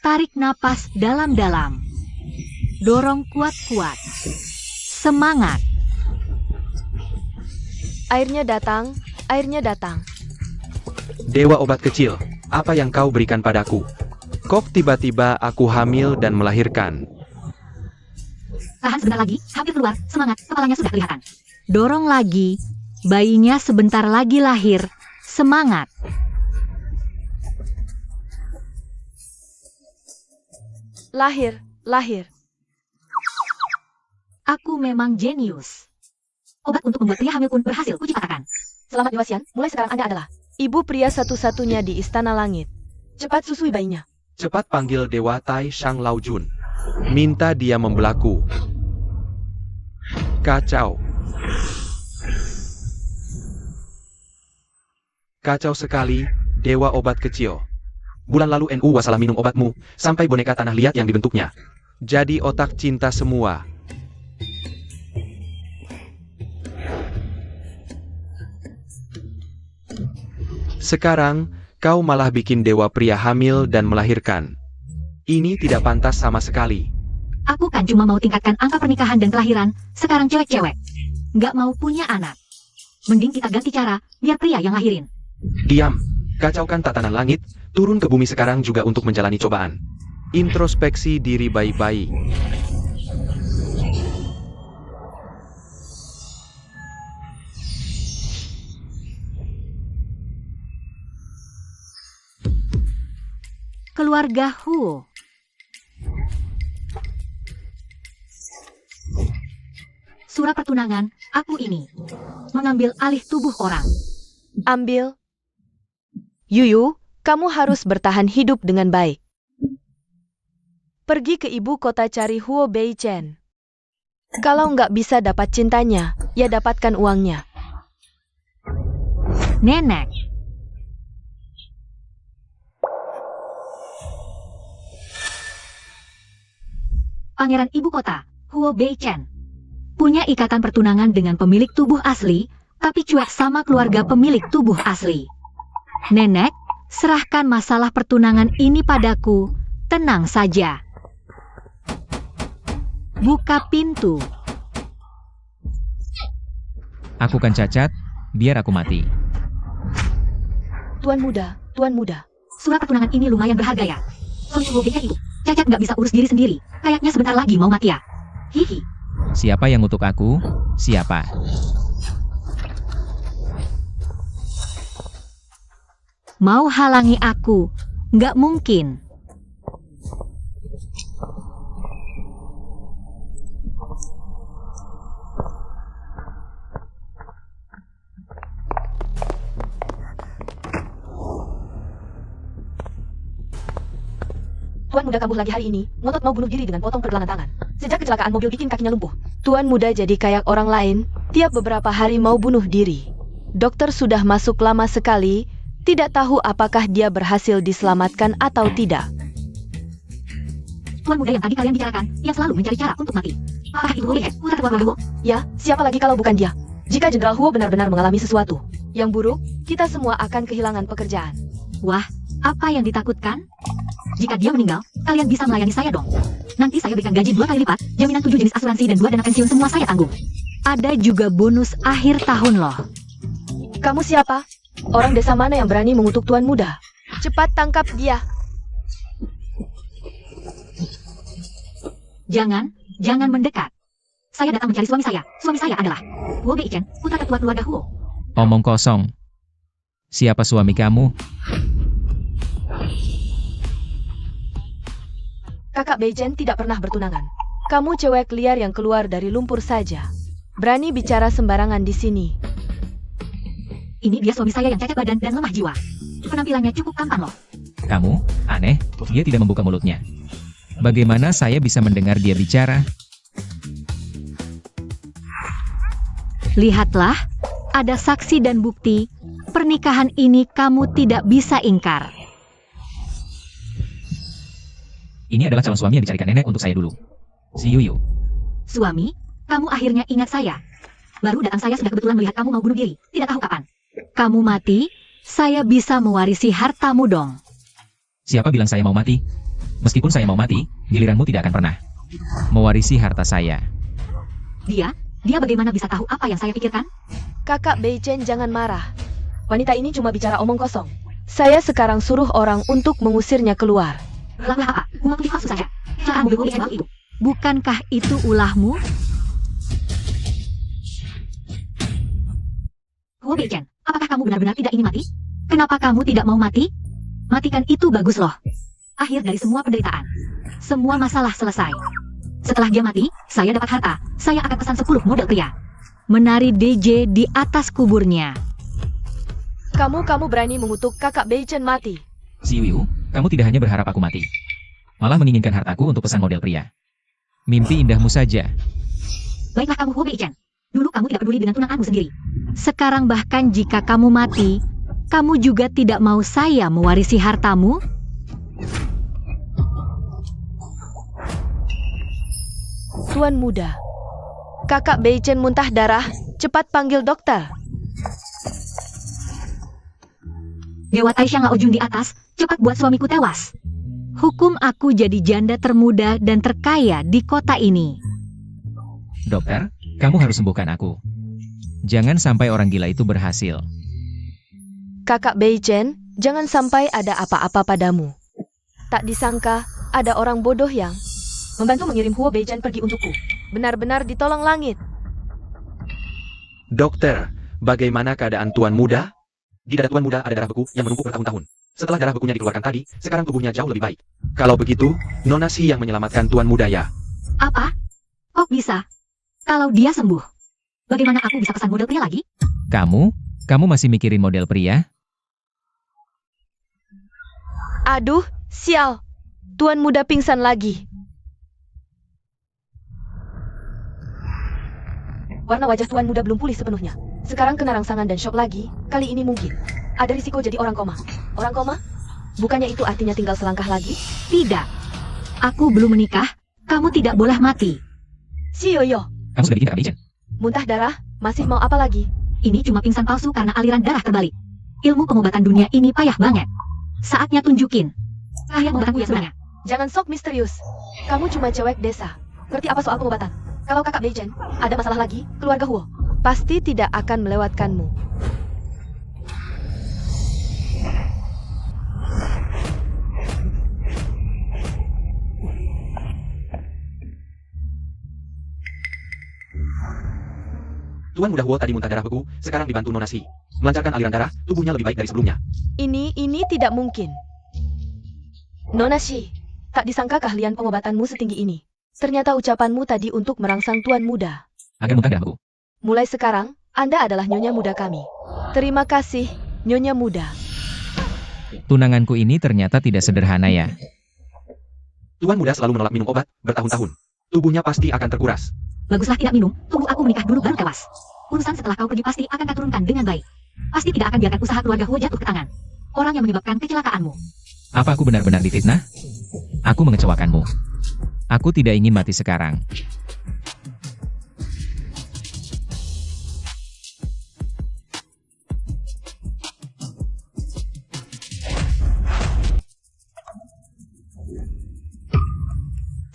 Tarik napas dalam-dalam. Dorong kuat-kuat. Semangat. Airnya datang, airnya datang. Dewa obat kecil, apa yang kau berikan padaku? Kok tiba-tiba aku hamil dan melahirkan? Tahan sebentar lagi, hampir keluar. Semangat, kepalanya sudah kelihatan. Dorong lagi. Bayinya sebentar lagi lahir. Semangat. Lahir, lahir. Aku memang jenius. Obat untuk membuat pria hamil pun berhasil kuciptakan. Selamat Dewasian, mulai sekarang Anda adalah ibu pria satu-satunya di Istana Langit. Cepat susui bayinya. Cepat panggil Dewa Tai Shang Lao Jun. Minta dia membelaku. Kacau. Kacau sekali, Dewa obat kecil. Bulan lalu NU salah minum obatmu, sampai boneka tanah liat yang dibentuknya. Jadi otak cinta semua. Sekarang, kau malah bikin dewa pria hamil dan melahirkan. Ini tidak pantas sama sekali. Aku kan cuma mau tingkatkan angka pernikahan dan kelahiran. Sekarang cewek-cewek nggak mau punya anak. Mending kita ganti cara, biar pria yang lahirin. Diam, kacaukan tatanan langit, turun ke bumi sekarang juga untuk menjalani cobaan. Introspeksi diri baik-baik. Keluarga Huo. Surat pertunangan, aku ini. Mengambil alih tubuh orang. Ambil. Yuyu, kamu harus bertahan hidup dengan baik. Pergi ke ibu kota cari Huo Beichen. Kalau nggak bisa dapat cintanya, ya dapatkan uangnya. Nenek. Pangeran ibu kota, Huo Beichen. Punya ikatan pertunangan dengan pemilik tubuh asli, tapi cuek sama keluarga pemilik tubuh asli. Nenek, serahkan masalah pertunangan ini padaku. Tenang saja. Buka pintu. Aku kan cacat, biar aku mati. Tuan muda, tuan muda. Surat pertunangan ini lumayan berharga ya. Suami Huo Beichen ibu, cacat nggak bisa urus diri sendiri. Kayaknya sebentar lagi mau mati ya. Hihi. Siapa yang ngutuk aku? Siapa? Mau halangi aku? Nggak mungkin. Tuan muda kambuh lagi hari ini, ngotot mau bunuh diri dengan potong pergelangan tangan. Sejak kecelakaan mobil bikin kakinya lumpuh. Tuan muda jadi kayak orang lain, tiap beberapa hari mau bunuh diri. Dokter sudah masuk lama sekali, tidak tahu apakah dia berhasil diselamatkan atau tidak. Tuan muda yang tadi kalian bicarakan, yang selalu mencari cara untuk mati. Apakah itu Huo Beichen, putra keluarga Huo? Ya, siapa lagi kalau bukan dia? Jika Jenderal Huo benar-benar mengalami sesuatu yang buruk, kita semua akan kehilangan pekerjaan. Wah, apa yang ditakutkan? Jika dia meninggal, kalian bisa melayani saya dong. Nanti saya berikan gaji 2 kali lipat, jaminan 7 jenis asuransi dan 2 dana pensiun semua saya tanggung. Ada juga bonus akhir tahun loh. Kamu siapa? Orang desa mana yang berani mengutuk tuan muda? Cepat tangkap dia. Jangan mendekat. Saya datang mencari suami saya. Suami saya adalah Huo Beichen, putra ketua keluarga Huo. Omong kosong. Siapa suami kamu? Kakak Beichen tidak pernah bertunangan. Kamu cewek liar yang keluar dari lumpur saja. Berani bicara sembarangan di sini. Ini dia suami saya yang cacat badan dan lemah jiwa. Penampilannya cukup tampan loh. Kamu? Aneh, dia tidak membuka mulutnya. Bagaimana saya bisa mendengar dia bicara? Lihatlah, ada saksi dan bukti. Pernikahan ini kamu tidak bisa ingkar. Ini adalah calon suami yang dicarikan nenek untuk saya dulu. Si Yuyu. Suami, kamu akhirnya ingat saya. Baru datang saya sudah kebetulan melihat kamu mau bunuh diri. Tidak tahu kapan. Kamu mati, saya bisa mewarisi hartamu dong. Siapa bilang saya mau mati? Meskipun saya mau mati, giliranmu tidak akan pernah mewarisi harta saya. Dia bagaimana bisa tahu apa yang saya pikirkan? Kakak Beichen, jangan marah. Wanita ini cuma bicara omong kosong. Saya sekarang suruh orang untuk mengusirnya keluar. Ulah apa? Uang beli palsu saja. Kecelakaan mobil Huo Beichen itu. Bukankah itu ulahmu? Huo Beichen, apakah kamu benar-benar tidak ingin mati? Kenapa kamu tidak mau mati? Matikan itu bagus loh. Akhir dari semua penderitaan. Semua masalah selesai. Setelah dia mati, saya dapat harta. Saya akan pesan 10 model pria. Menari DJ di atas kuburnya. Kamu berani mengutuk kakak Beichen mati. Si Yu, kamu tidak hanya berharap aku mati, malah menginginkan hartaku untuk pesan model pria. Mimpi indahmu saja. Baiklah kamu Huo Beichen. Dulu kamu tidak peduli dengan tunanganmu sendiri. Sekarang bahkan jika kamu mati, kamu juga tidak mau saya mewarisi hartamu? Tuan muda. Kakak Beichen muntah darah, cepat panggil dokter. Dewa Taisha Ngaojun di atas, cepat buat suamiku tewas. Hukum aku jadi janda termuda dan terkaya di kota ini. Dokter, kamu harus sembuhkan aku. Jangan sampai orang gila itu berhasil. Kakak Beichen, jangan sampai ada apa-apa padamu. Tak disangka, ada orang bodoh yang membantu mengirim Huo Beichen pergi untukku. Benar-benar ditolong langit. Dokter, bagaimana keadaan Tuan Muda? Di dada Tuan Muda ada darah beku yang menumpuk bertahun-tahun. Setelah darah bekunya dikeluarkan tadi, sekarang tubuhnya jauh lebih baik. Kalau begitu, Nona Si yang menyelamatkan Tuan Muda ya. Apa? Kok bisa? Kalau dia sembuh, bagaimana aku bisa pesan model pria lagi? Kamu masih mikirin model pria? Aduh, sial. Tuan muda pingsan lagi. Warna wajah Tuan muda belum pulih sepenuhnya. Sekarang kena rangsangan dan shock lagi. Kali ini mungkin ada risiko jadi orang koma. Orang koma? Bukannya itu artinya tinggal selangkah lagi? Tidak. Aku belum menikah. Kamu tidak boleh mati. Si Yoyo, Kamu sudah bikin kakak Beichen. muntah darah, masih mau apa lagi? Ini cuma pingsan palsu karena aliran darah terbalik. Ilmu pengobatan dunia ini payah banget. Saatnya tunjukin. Kalian pengobatanku yang sebenarnya. Jangan sok misterius. Kamu cuma cewek desa. Ngerti apa soal pengobatan? Kalau kakak Beichen ada masalah lagi, keluarga Huo pasti tidak akan melewatkanmu. Tuan Muda Huo tadi muntah darah beku, sekarang dibantu Nona Si. Melancarkan aliran darah, tubuhnya lebih baik dari sebelumnya. Ini tidak mungkin. Nona Si, tak disangka keahlian pengobatanmu setinggi ini. Ternyata ucapanmu tadi untuk merangsang Tuan Muda. Agar muntah darah beku. Mulai sekarang, Anda adalah Nyonya Muda kami. Terima kasih, Nyonya Muda. Tunanganku ini ternyata tidak sederhana ya. Tuan Muda selalu menolak minum obat bertahun-tahun. Tubuhnya pasti akan terkuras. Baguslah tidak minum. Tunggu aku menikah dulu baru tewas. Urusan setelah kau pergi pasti akan kau turunkan dengan baik. Pasti tidak akan biarkan usaha keluarga Huo jatuh ke tangan orang yang menyebabkan kecelakaanmu. Apa aku benar-benar difitnah? Aku mengecewakanmu. Aku tidak ingin mati sekarang.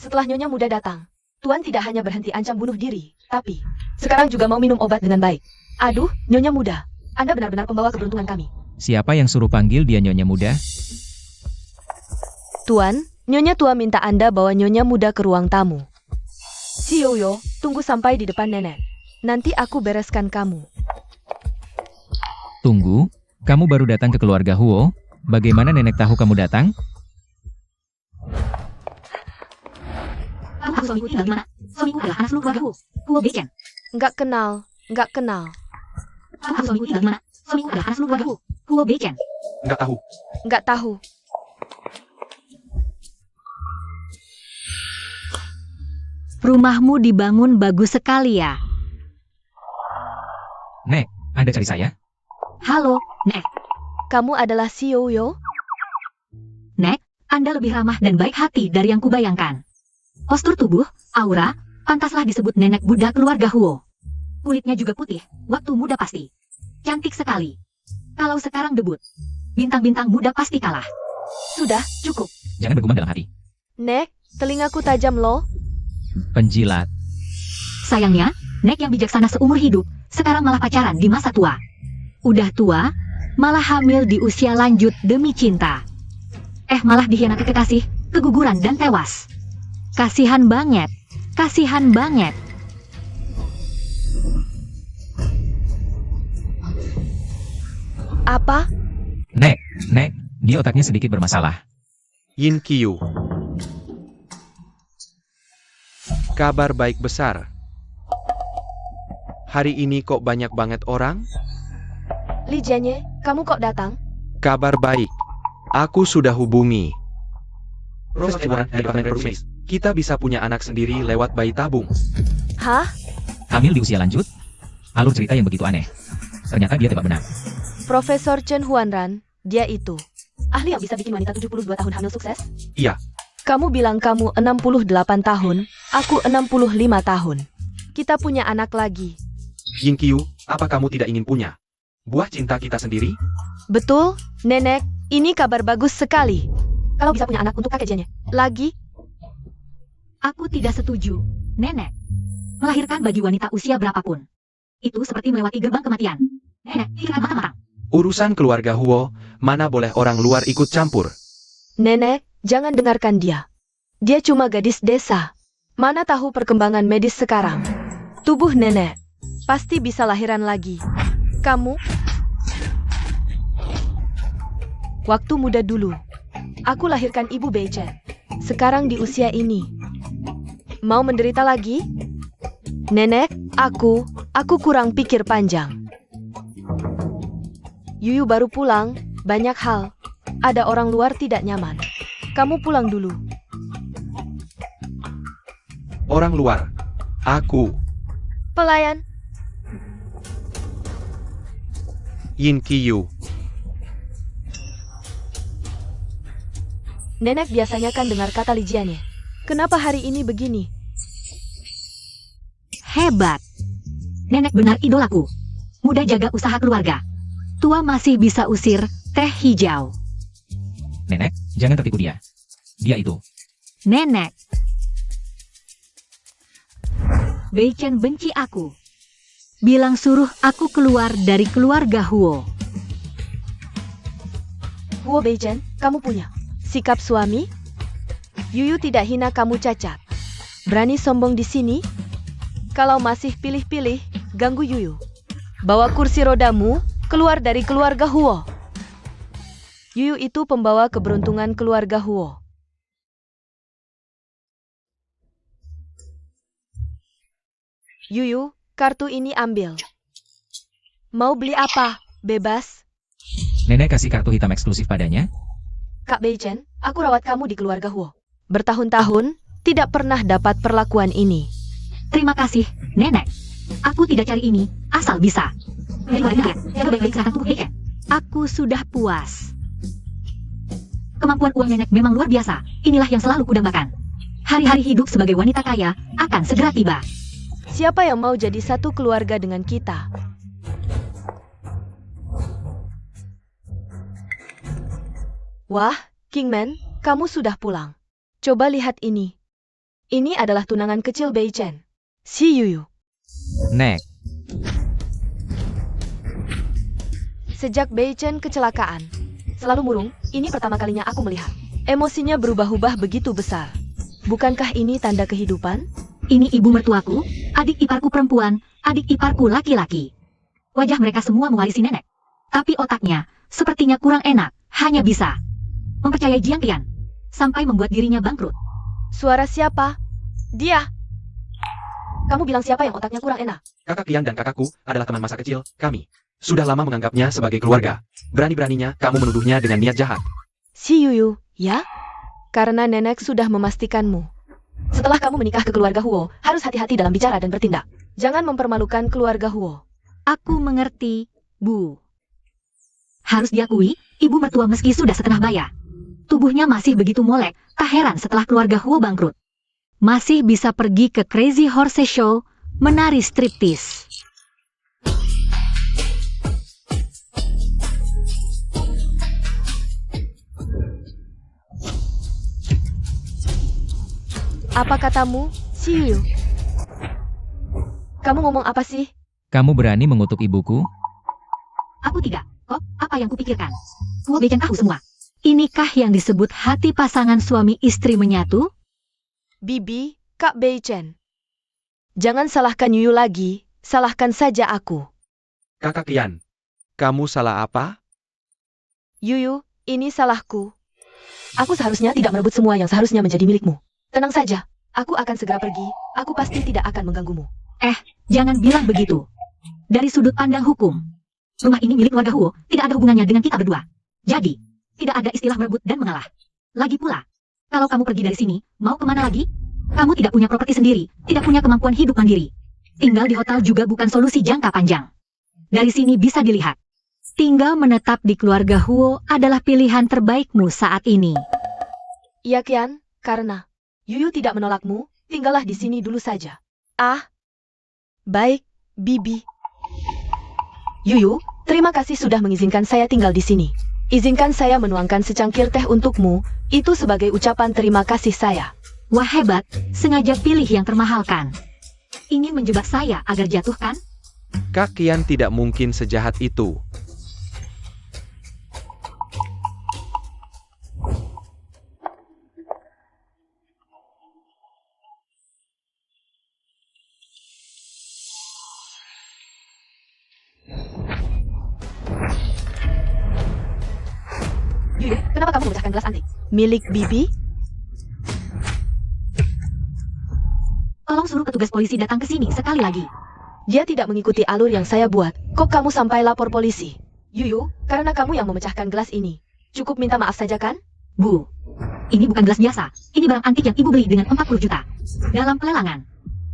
Setelah Nyonya Muda datang, Tuan tidak hanya berhenti ancam bunuh diri, tapi sekarang juga mau minum obat dengan baik. Aduh, Nyonya Muda, Anda benar-benar pembawa keberuntungan kami. Siapa yang suruh panggil dia Nyonya Muda? Tuan, Nyonya Tua minta Anda bawa Nyonya Muda ke ruang tamu. Si Yoyo, tunggu sampai di depan nenek. Nanti aku bereskan kamu. Tunggu, kamu baru datang ke keluarga Huo? Bagaimana nenek tahu kamu datang? Kamu tahu suamiku tinggal di mana? Suamiku adalah anak seluruh keluarga Huo Beichen. Nggak kenal. Kamu tahu suamiku tinggal di mana? Suamiku adalah anak seluruh keluarga Huo Beichen. Nggak tahu. Rumahmu dibangun bagus sekali ya. Nek, Anda cari saya? Halo, Nek. Kamu adalah si Yoyo? Nek, Anda lebih ramah dan baik hati dari yang kubayangkan. Postur tubuh, aura, pantaslah disebut nenek Buddha keluarga Huo. Kulitnya juga putih, waktu muda pasti. Cantik sekali. Kalau sekarang debut, bintang-bintang muda pasti kalah. Sudah, cukup. Jangan bergumam dalam hati. Nek, telingaku tajam loh. Penjilat. Sayangnya, Nek yang bijaksana seumur hidup, sekarang malah pacaran di masa tua. Udah tua, malah hamil di usia lanjut demi cinta. Malah dikhianati kekasih, keguguran dan tewas. Kasihan banget, kasihan banget. Apa? Nek, dia otaknya sedikit bermasalah. Yin Qiu. Kabar baik besar. Hari ini kok banyak banget orang? Li Jianye, kamu kok datang? Kabar baik. Aku sudah hubungi. Rose Edward dari Departemen Reproduksi. Kita bisa punya anak sendiri lewat bayi tabung. Hah? Hamil di usia lanjut? Alur cerita yang begitu aneh. Ternyata dia tebak benar. Profesor Chen Huanran, dia itu. Ahli yang bisa bikin wanita 72 tahun hamil sukses? Iya. Kamu bilang kamu 68 tahun, aku 65 tahun. Kita punya anak lagi. Yin Qiu, apa kamu tidak ingin punya buah cinta kita sendiri? Betul, Nenek, ini kabar bagus sekali. Kalau bisa punya anak untuk kakek Jianye. Lagi? Aku tidak setuju, Nenek. Melahirkan bagi wanita usia berapapun. Itu seperti melewati gerbang kematian. Nenek, pikirkan matang-matang. Urusan keluarga Huo, mana boleh orang luar ikut campur. Nenek, jangan dengarkan dia. Dia cuma gadis desa. Mana tahu perkembangan medis sekarang. Tubuh nenek pasti bisa lahiran lagi. Kamu? Waktu muda dulu, aku lahirkan ibu Beichen. Sekarang di usia ini. Mau menderita lagi? Nenek, aku kurang pikir panjang. Yuyu baru pulang, banyak hal. Ada orang luar tidak nyaman. Kamu pulang dulu. Orang luar. Aku. Pelayan. Yin Qiu. Nenek biasanya kan dengar kata Li Jianye. Kenapa hari ini begini? Hebat. Nenek benar idolaku. Muda jaga usaha keluarga. Tua masih bisa usir teh hijau. Nenek, jangan tertipu dia. Dia itu. Nenek. Beichen benci aku. Bilang suruh aku keluar dari keluarga Huo. Huo Beichen, kamu punya sikap suami? Yuyu tidak hina kamu cacat. Berani sombong di sini? Kalau masih pilih-pilih, ganggu Yuyu. Bawa kursi rodamu keluar dari keluarga Huo. Yuyu itu pembawa keberuntungan keluarga Huo. Yuyu, kartu ini ambil. Mau beli apa? Bebas. Nenek kasih kartu hitam eksklusif padanya. Kak Beichen, aku rawat kamu di keluarga Huo. Bertahun-tahun, tidak pernah dapat perlakuan ini. Terima kasih, Nenek. Aku tidak cari ini, asal bisa. Aku sudah puas. Kemampuan uang Nenek memang luar biasa. Inilah yang selalu kudambakan. Hari-hari hidup sebagai wanita kaya akan segera tiba. Siapa yang mau jadi satu keluarga dengan kita? Wah, Kingman, kamu sudah pulang. Coba lihat ini. Ini adalah tunangan kecil Beichen. Si Yuyu. Nek, Sejak Beichen kecelakaan, selalu murung, ini pertama kalinya aku melihat. Emosinya berubah-ubah begitu besar. Bukankah ini tanda kehidupan? Ini ibu mertuaku, adik iparku perempuan, adik iparku laki-laki. Wajah mereka semua mewarisi Nenek. Tapi otaknya, sepertinya kurang enak, hanya bisa mempercayai Jiang Qian, sampai membuat dirinya bangkrut. Suara siapa? Dia. Kamu bilang siapa yang otaknya kurang enak? Kakak Qian dan kakakku adalah teman masa kecil kami. Sudah lama menganggapnya sebagai keluarga. Berani-beraninya kamu menuduhnya dengan niat jahat. Si Yuyu, ya? Karena Nenek sudah memastikanmu. Setelah kamu menikah ke keluarga Huo, harus hati-hati dalam bicara dan bertindak. Jangan mempermalukan keluarga Huo. Aku mengerti, Bu. Harus diakui, ibu mertua meski sudah setengah baya. Tubuhnya masih begitu molek, tak heran setelah keluarga Huo bangkrut. Masih bisa pergi ke Crazy Horse Show, menari striptease. Apa katamu, si Yuyu? Kamu ngomong apa sih? Kamu berani mengutuk ibuku? Aku tidak. Kok, apa yang kupikirkan? Huo Beichen tahu semua. Inikah yang disebut hati pasangan suami istri menyatu? Bibi, Kak Beichen. Jangan salahkan Yuyu lagi, salahkan saja aku. Kakak Qian, kamu salah apa? Yuyu, ini salahku. Aku seharusnya tidak merebut semua yang seharusnya menjadi milikmu. Tenang saja, aku akan segera pergi, aku pasti tidak akan mengganggumu. Jangan bilang begitu. Dari sudut pandang hukum, rumah ini milik keluarga Huo, tidak ada hubungannya dengan kita berdua. Jadi, tidak ada istilah merebut dan mengalah. Lagi pula, kalau kamu pergi dari sini, mau kemana lagi? Kamu tidak punya properti sendiri, tidak punya kemampuan hidup mandiri. Tinggal di hotel juga bukan solusi jangka panjang. Dari sini bisa dilihat, tinggal menetap di keluarga Huo adalah pilihan terbaikmu saat ini. Iya Qian, karena Yuyu tidak menolakmu, tinggallah di sini dulu saja. Baik, Bibi. Yuyu, terima kasih sudah mengizinkan saya tinggal di sini. Izinkan saya menuangkan secangkir teh untukmu, itu sebagai ucapan terima kasih saya. Wah hebat, sengaja pilih yang termahalkan. Ingin menjebak saya agar jatuh kan? Kak Qian tidak mungkin sejahat itu. Yuyu, kenapa kamu memecahkan gelas antik? Milik Bibi? Tolong suruh petugas polisi datang ke sini sekali lagi. Dia tidak mengikuti alur yang saya buat. Kok kamu sampai lapor polisi? Yuyu, karena kamu yang memecahkan gelas ini. Cukup minta maaf saja kan? Bu, ini bukan gelas biasa. Ini barang antik yang ibu beli dengan 40 juta. Dalam pelelangan,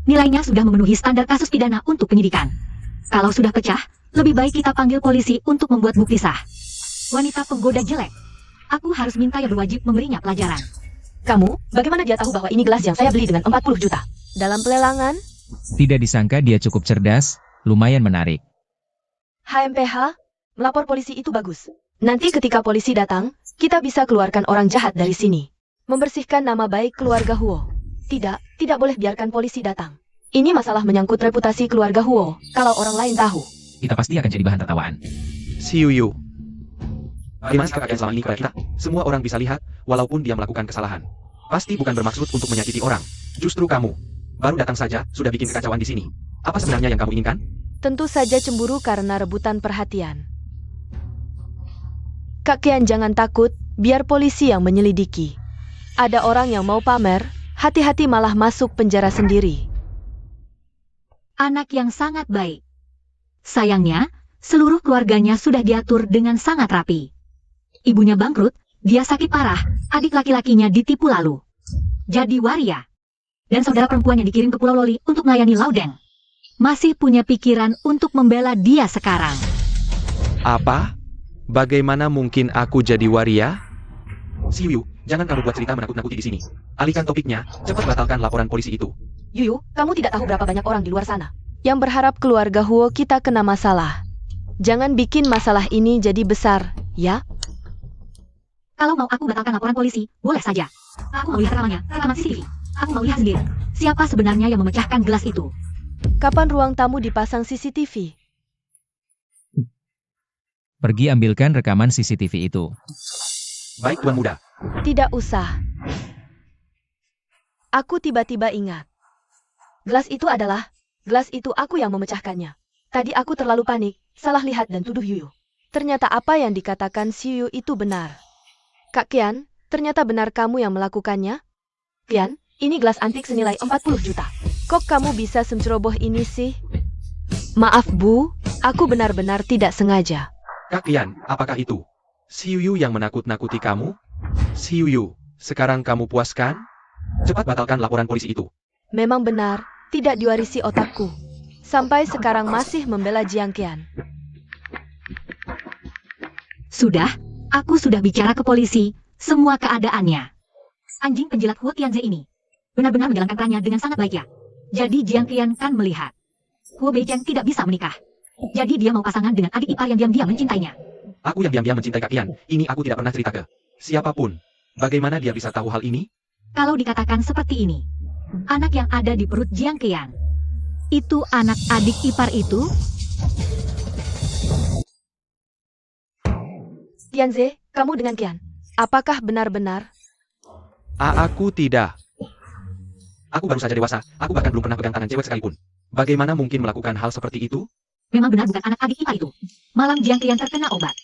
nilainya sudah memenuhi standar kasus pidana untuk penyidikan. Kalau sudah pecah, lebih baik kita panggil polisi untuk membuat bukti sah. Wanita penggoda jelek. Aku harus minta yang berwajib memberinya pelajaran. Kamu, bagaimana dia tahu bahwa ini gelas yang saya beli dengan 40 juta? Dalam pelelangan, Tidak disangka dia cukup cerdas, lumayan menarik. HMPH, melapor polisi itu bagus. Nanti ketika polisi datang, kita bisa keluarkan orang jahat dari sini. Membersihkan nama baik keluarga Huo. Tidak boleh biarkan polisi datang. Ini masalah menyangkut reputasi keluarga Huo, kalau orang lain tahu. Kita pasti akan jadi bahan tertawaan. Si Yuyu. Bagaimana sikap Kak Qian selama ini kepada kita? Semua orang bisa lihat, walaupun dia melakukan kesalahan. Pasti bukan bermaksud untuk menyakiti orang. Justru kamu. Baru datang saja, sudah bikin kekacauan di sini. Apa sebenarnya yang kamu inginkan? Tentu saja cemburu karena rebutan perhatian. Kak Qian jangan takut, biar polisi yang menyelidiki. Ada orang yang mau pamer, hati-hati malah masuk penjara sendiri. Anak yang sangat baik. Sayangnya, seluruh keluarganya sudah diatur dengan sangat rapi. Ibunya bangkrut, dia sakit parah, adik laki-lakinya ditipu lalu. Jadi waria. Dan saudara perempuan yang dikirim ke Pulau Loli untuk melayani Laudeng. Masih punya pikiran untuk membela dia sekarang. Apa? Bagaimana mungkin aku jadi waria? Si Yuyu, jangan kamu buat cerita menakut-nakuti di sini. Alihkan topiknya, cepat batalkan laporan polisi itu. Yuyu, kamu tidak tahu berapa banyak orang di luar sana yang berharap keluarga Huo kita kena masalah. Jangan bikin masalah ini jadi besar, ya? Kalau mau aku batalkan laporan polisi, boleh saja. Aku mau lihat rekaman CCTV. Aku mau lihat sendiri, siapa sebenarnya yang memecahkan gelas itu. Kapan ruang tamu dipasang CCTV? Pergi ambilkan rekaman CCTV itu. Baik Tuan Muda. Tidak usah. Aku tiba-tiba ingat. Gelas itu aku yang memecahkannya. Tadi aku terlalu panik, salah lihat dan tuduh Yuyu. Ternyata apa yang dikatakan si Yuyu itu benar. Kak Qian, ternyata benar kamu yang melakukannya? Qian, ini gelas antik senilai 40 juta. Kok kamu bisa senceroboh ini sih? Maaf Bu, aku benar-benar tidak sengaja. Kak Qian, apakah itu? Si Yuyu yang menakut-nakuti kamu? Si Yuyu, sekarang kamu puas kan? Cepat batalkan laporan polisi itu. Memang benar, tidak diwarisi otakku. Sampai sekarang masih membela Jiang Qian. Sudah, aku sudah bicara ke polisi, semua keadaannya. Anjing penjilat Huo Tianze ini benar-benar menjalankan perannya dengan sangat baik ya. Jadi Jiang Qian kan melihat Huo Beichen tidak bisa menikah. Jadi dia mau pasangan dengan adik ipar yang diam-diam mencintainya. Aku yang diam-diam mencintai Kak Qian, ini aku tidak pernah cerita ke siapapun. Bagaimana dia bisa tahu hal ini? Kalau dikatakan seperti ini, anak yang ada di perut Jiang Qian. Itu anak adik ipar itu? Tianze, kamu dengan Qian. Apakah benar-benar? Aku tidak. Aku baru saja dewasa, aku bahkan belum pernah pegang tangan cewek sekalipun. Bagaimana mungkin melakukan hal seperti itu? Memang benar bukan anak adik ipar itu. Malam Jiang Qian terkena obat.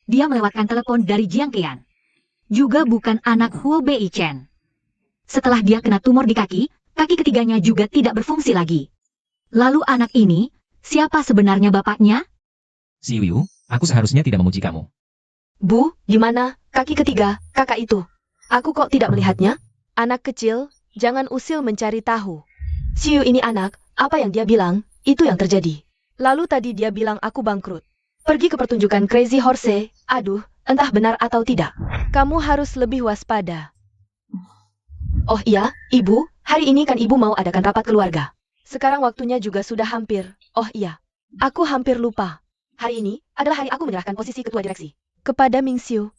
Dia melewatkan telepon dari Jiang Qian. Juga bukan anak Huo Beichen. Setelah dia kena tumor di kaki ketiganya juga tidak berfungsi lagi. Lalu anak ini, siapa sebenarnya bapaknya? Si Yu, aku seharusnya tidak memuji kamu. Bu, gimana kaki ketiga kakak itu? Aku kok tidak melihatnya? Anak kecil, jangan usil mencari tahu. Siu ini anak, apa yang dia bilang, itu yang terjadi. Lalu tadi dia bilang aku bangkrut. Pergi ke pertunjukan Crazy Horse, aduh, entah benar atau tidak. Kamu harus lebih waspada. Oh iya, Ibu, hari ini kan Ibu mau adakan rapat keluarga. Sekarang waktunya juga sudah hampir. Oh iya, aku hampir lupa. Hari ini adalah hari aku menyerahkan posisi ketua direksi kepada Ming Xiu.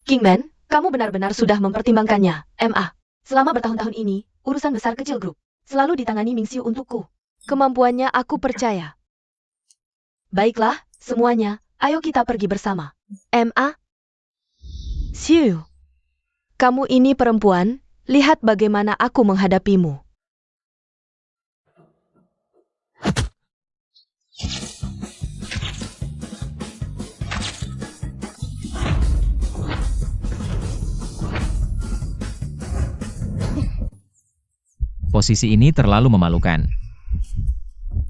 Kingman, kamu benar-benar sudah mempertimbangkannya, MA. Selama bertahun-tahun ini, urusan besar kecil grup selalu ditangani Ming Xiu untukku. Kemampuannya aku percaya. Baiklah, semuanya, ayo kita pergi bersama. MA. Xiu. Kamu ini perempuan, lihat bagaimana aku menghadapimu. Posisi ini terlalu memalukan.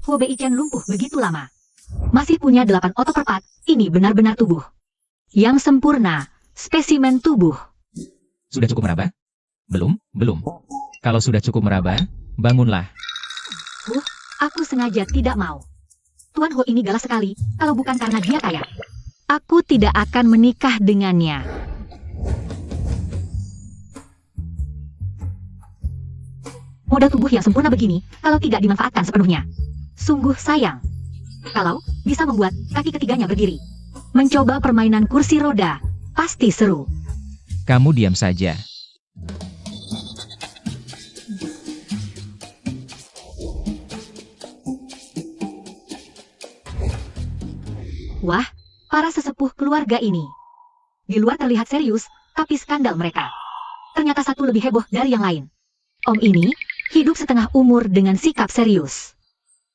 Huo Beichen lumpuh begitu lama. Masih punya 8 otot perpat, ini benar-benar tubuh yang sempurna, spesimen tubuh. Sudah cukup meraba? Belum. Kalau sudah cukup meraba, bangunlah. Aku sengaja tidak mau. Tuan Ho ini galak sekali, kalau bukan karena dia kaya. Aku tidak akan menikah dengannya. Modal tubuh yang sempurna begini, kalau tidak dimanfaatkan sepenuhnya. Sungguh sayang. Kalau bisa membuat kaki ketiganya berdiri. Mencoba permainan kursi roda, pasti seru. Kamu diam saja. Wah, para sesepuh keluarga ini. Di luar terlihat serius, tapi skandal mereka. Ternyata satu lebih heboh dari yang lain. Om ini hidup setengah umur dengan sikap serius.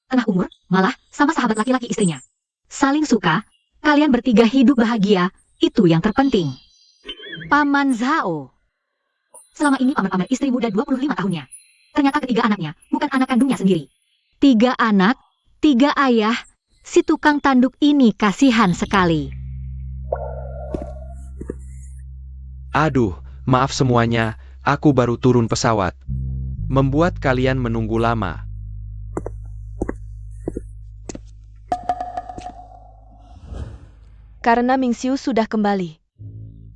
Tengah umur, malah sama sahabat laki-laki istrinya. Saling suka, kalian bertiga hidup bahagia, itu yang terpenting. Paman Zhao. Selama ini paman-paman istri muda 25 tahunnya. Ternyata ketiga anaknya, bukan anak kandungnya sendiri. 3 anak, 3 ayah, si tukang tanduk ini kasihan sekali. Aduh, maaf semuanya, aku baru turun pesawat. Membuat kalian menunggu lama. Karena Ming Xiu sudah kembali.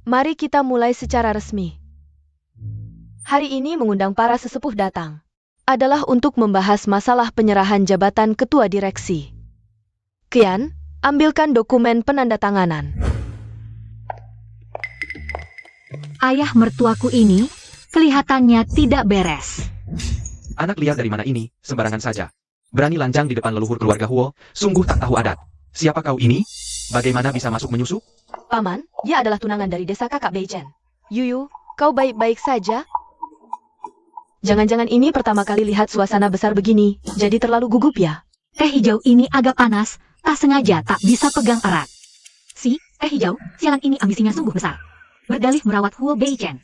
Mari kita mulai secara resmi. Hari ini mengundang para sesepuh datang. Adalah untuk membahas masalah penyerahan jabatan ketua direksi. Qian, ambilkan dokumen penandatanganan. Ayah mertuaku ini kelihatannya tidak beres. Anak liar dari mana ini, sembarangan saja. Berani lanjang di depan leluhur keluarga Huo, sungguh tak tahu adat. Siapa kau ini? Bagaimana bisa masuk menyusup? Paman, dia adalah tunangan dari desa kakak Beichen. Yuyu, kau baik-baik saja? Jangan-jangan ini pertama kali lihat suasana besar begini, jadi terlalu gugup ya? Teh hijau ini agak panas, tak sengaja tak bisa pegang erat. Si, teh hijau, sialan ini ambisinya sungguh besar. Berdalih merawat Huo Beichen.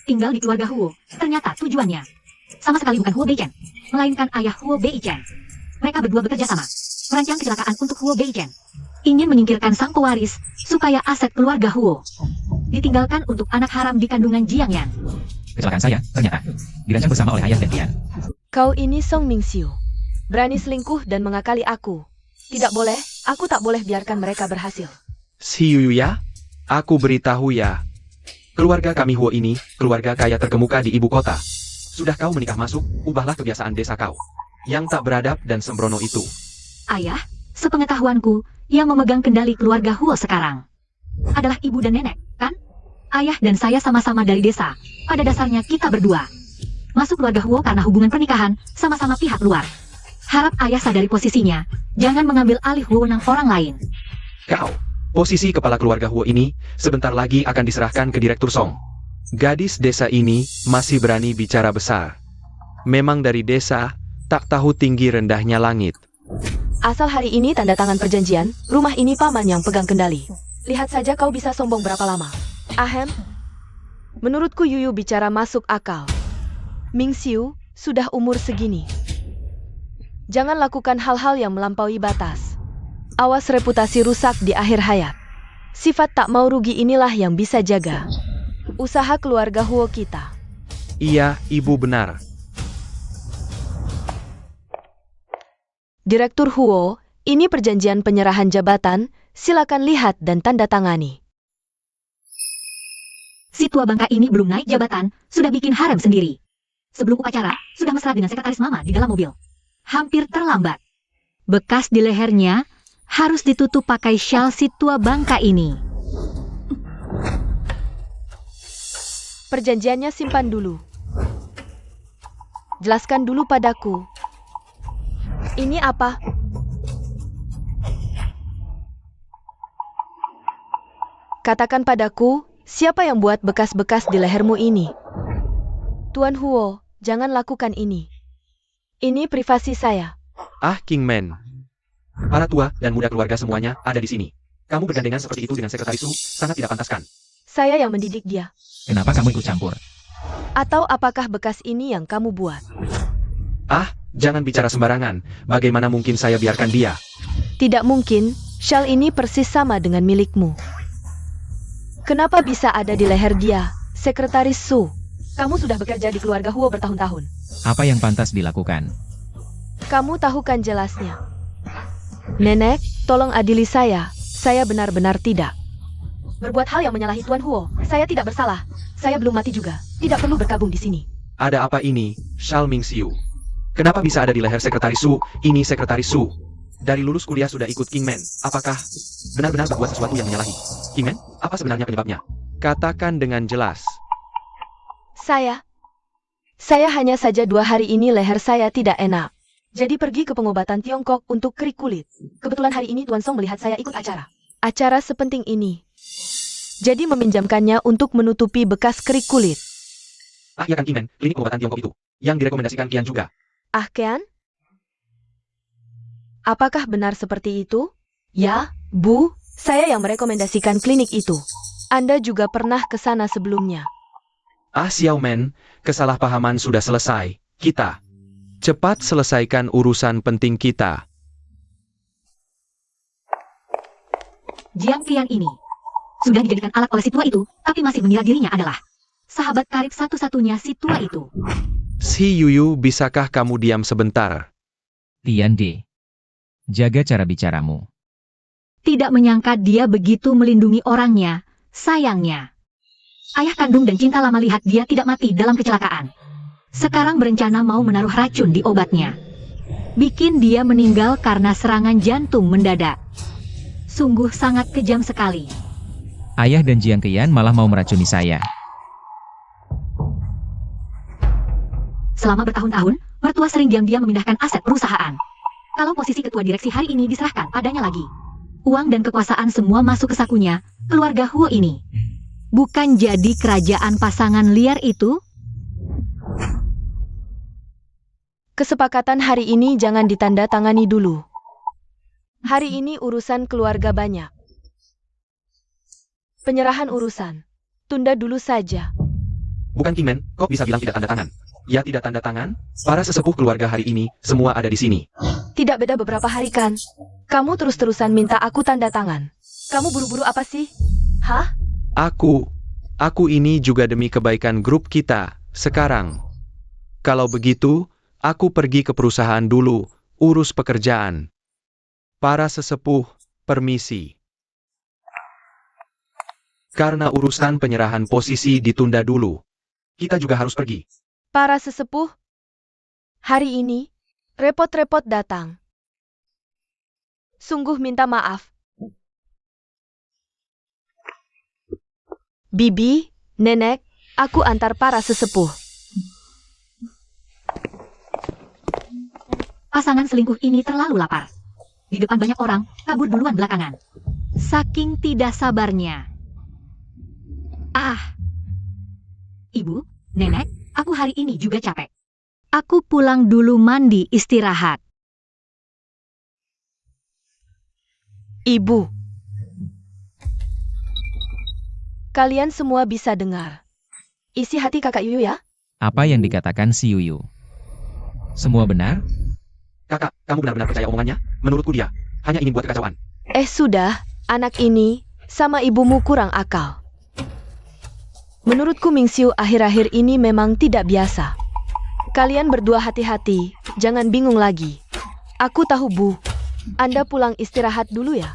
Tinggal di keluarga Huo, ternyata tujuannya sama sekali bukan Huo Beichen, melainkan ayah Huo Beichen. Mereka berdua bekerja sama, merancang kecelakaan untuk Huo Beichen. Ingin menyingkirkan sang pewaris, supaya aset keluarga Huo ditinggalkan untuk anak haram di kandungan Jiang Yan. Kecelakaan saya, ternyata, dirancang bersama oleh ayah dan Tian. Kau ini Song Ming Xiu. Berani selingkuh dan mengakali aku. Tidak boleh, aku tak boleh biarkan mereka berhasil. Si Yuyu ya? Aku beritahu ya. Keluarga kami Huo ini, keluarga kaya terkemuka di ibu kota. Sudah kau menikah masuk, ubahlah kebiasaan desa kau. Yang tak beradab dan sembrono itu. Ayah, sepengetahuanku, yang memegang kendali keluarga Huo sekarang adalah ibu dan nenek, kan? Ayah dan saya sama-sama dari desa. Pada dasarnya kita berdua masuk keluarga Huo karena hubungan pernikahan, sama-sama pihak luar. Harap ayah sadari posisinya, jangan mengambil alih wewenang orang lain. Kau, posisi kepala keluarga Huo ini, sebentar lagi akan diserahkan ke Direktur Song. Gadis desa ini masih berani bicara besar. Memang dari desa, tak tahu tinggi rendahnya langit. Asal hari ini tanda tangan perjanjian, rumah ini paman yang pegang kendali. Lihat saja kau bisa sombong berapa lama. Ahem. Menurutku Yuyu bicara masuk akal. Mingxiu sudah umur segini. Jangan lakukan hal-hal yang melampaui batas. Awas reputasi rusak di akhir hayat. Sifat tak mau rugi inilah yang bisa jaga usaha keluarga Huo kita. Iya, ibu benar. Direktur Huo, ini perjanjian penyerahan jabatan, silakan lihat dan tanda tangani. Si tua bangka ini belum naik jabatan, sudah bikin harem sendiri. Sebelum upacara, sudah mesra dengan sekretaris mama di dalam mobil. Hampir terlambat. Bekas di lehernya harus ditutup pakai syal si tua bangka ini. Perjanjiannya simpan dulu. Jelaskan dulu padaku. Ini apa? Katakan padaku, siapa yang buat bekas-bekas di lehermu ini? Tuan Huo, jangan lakukan ini. Ini privasi saya. Ah, King Man. Para tua dan muda keluarga semuanya ada di sini. Kamu bergandengan seperti itu dengan sekretaris Su, sangat tidak pantaskan. Saya yang mendidik dia. Kenapa kamu ikut campur? Atau apakah bekas ini yang kamu buat? Ah, jangan bicara sembarangan. Bagaimana mungkin saya biarkan dia? Tidak mungkin, syal ini persis sama dengan milikmu. Kenapa bisa ada di leher dia, sekretaris Su? Kamu sudah bekerja di keluarga Huo bertahun-tahun. Apa yang pantas dilakukan? Kamu tahu kan jelasnya. Nenek, tolong adili saya benar-benar tidak berbuat hal yang menyalahi Tuan Huo. Saya tidak bersalah. Saya belum mati juga. Tidak perlu berkabung di sini. Ada apa ini, Shao Mingxiu? Kenapa bisa ada di leher sekretaris Su? Ini sekretaris Su. Dari lulus kuliah sudah ikut King Man. Apakah benar-benar berbuat sesuatu yang menyalahi? King Man, apa sebenarnya penyebabnya? Katakan dengan jelas. Saya hanya saja 2 hari ini leher saya tidak enak. Jadi pergi ke pengobatan Tiongkok untuk kerik kulit. Kebetulan hari ini Tuan Song melihat saya ikut acara. Acara sepenting ini. Jadi meminjamkannya untuk menutupi bekas kerik kulit. Ah ya kan King Man, klinik pengobatan Tiongkok itu. Yang direkomendasikan Kian juga. Ah Kian? Apakah benar seperti itu? Ya, Bu, saya yang merekomendasikan klinik itu. Anda juga pernah ke sana sebelumnya. Ah Xiao Man, kesalahpahaman sudah selesai. Kita cepat selesaikan urusan penting kita. Jiang Qian ini sudah dijadikan alat oleh si tua itu, tapi masih mengira dirinya adalah sahabat karib satu-satunya si tua itu. Si Yuyu, bisakah kamu diam sebentar? Tian De. Jaga cara bicaramu. Tidak menyangka dia begitu melindungi orangnya, sayangnya. Ayah kandung dan cinta lama lihat dia tidak mati dalam kecelakaan. Sekarang berencana mau menaruh racun di obatnya. Bikin dia meninggal karena serangan jantung mendadak. Sungguh sangat kejam sekali. Ayah dan Jiang Qian malah mau meracuni saya. Selama bertahun-tahun, mertua sering diam-diam memindahkan aset perusahaan. Kalau posisi ketua direksi hari ini diserahkan padanya lagi. Uang dan kekuasaan semua masuk ke sakunya, keluarga Huo ini. Bukan jadi kerajaan pasangan liar itu? Kesepakatan hari ini jangan ditanda tangani dulu. Hari ini urusan keluarga banyak. Penyerahan urusan. Tunda dulu saja. Bukan King Man, kok bisa bilang tidak tanda tangan? Ya tidak tanda tangan? Para sesepuh keluarga hari ini, semua ada di sini. Tidak beda beberapa hari kan? Kamu terus-terusan minta aku tanda tangan. Kamu buru-buru apa sih? Hah? Aku ini juga demi kebaikan grup kita, sekarang. Kalau begitu, aku pergi ke perusahaan dulu, urus pekerjaan. Para sesepuh, permisi. Karena urusan penyerahan posisi ditunda dulu. Kita juga harus pergi. Para sesepuh, hari ini, repot-repot datang. Sungguh minta maaf. Bibi, nenek, aku antar para sesepuh. pasangan selingkuh ini terlalu lapar. Di depan banyak orang, kabur duluan belakangan. Saking tidak sabarnya. Ah, Ibu, Nenek, aku hari ini juga capek. Aku pulang dulu mandi istirahat. Ibu. Kalian semua bisa dengar. Isi hati kakak Yuyu ya. Apa yang dikatakan si Yuyu? Semua benar? Kakak, kamu benar-benar percaya omongannya? Menurutku dia hanya ingin buat kekacauan. Sudah, anak ini sama ibumu kurang akal. Menurutku Mingxiu akhir-akhir ini memang tidak biasa. Kalian berdua hati-hati, jangan bingung lagi. Aku tahu Bu, Anda pulang istirahat dulu ya.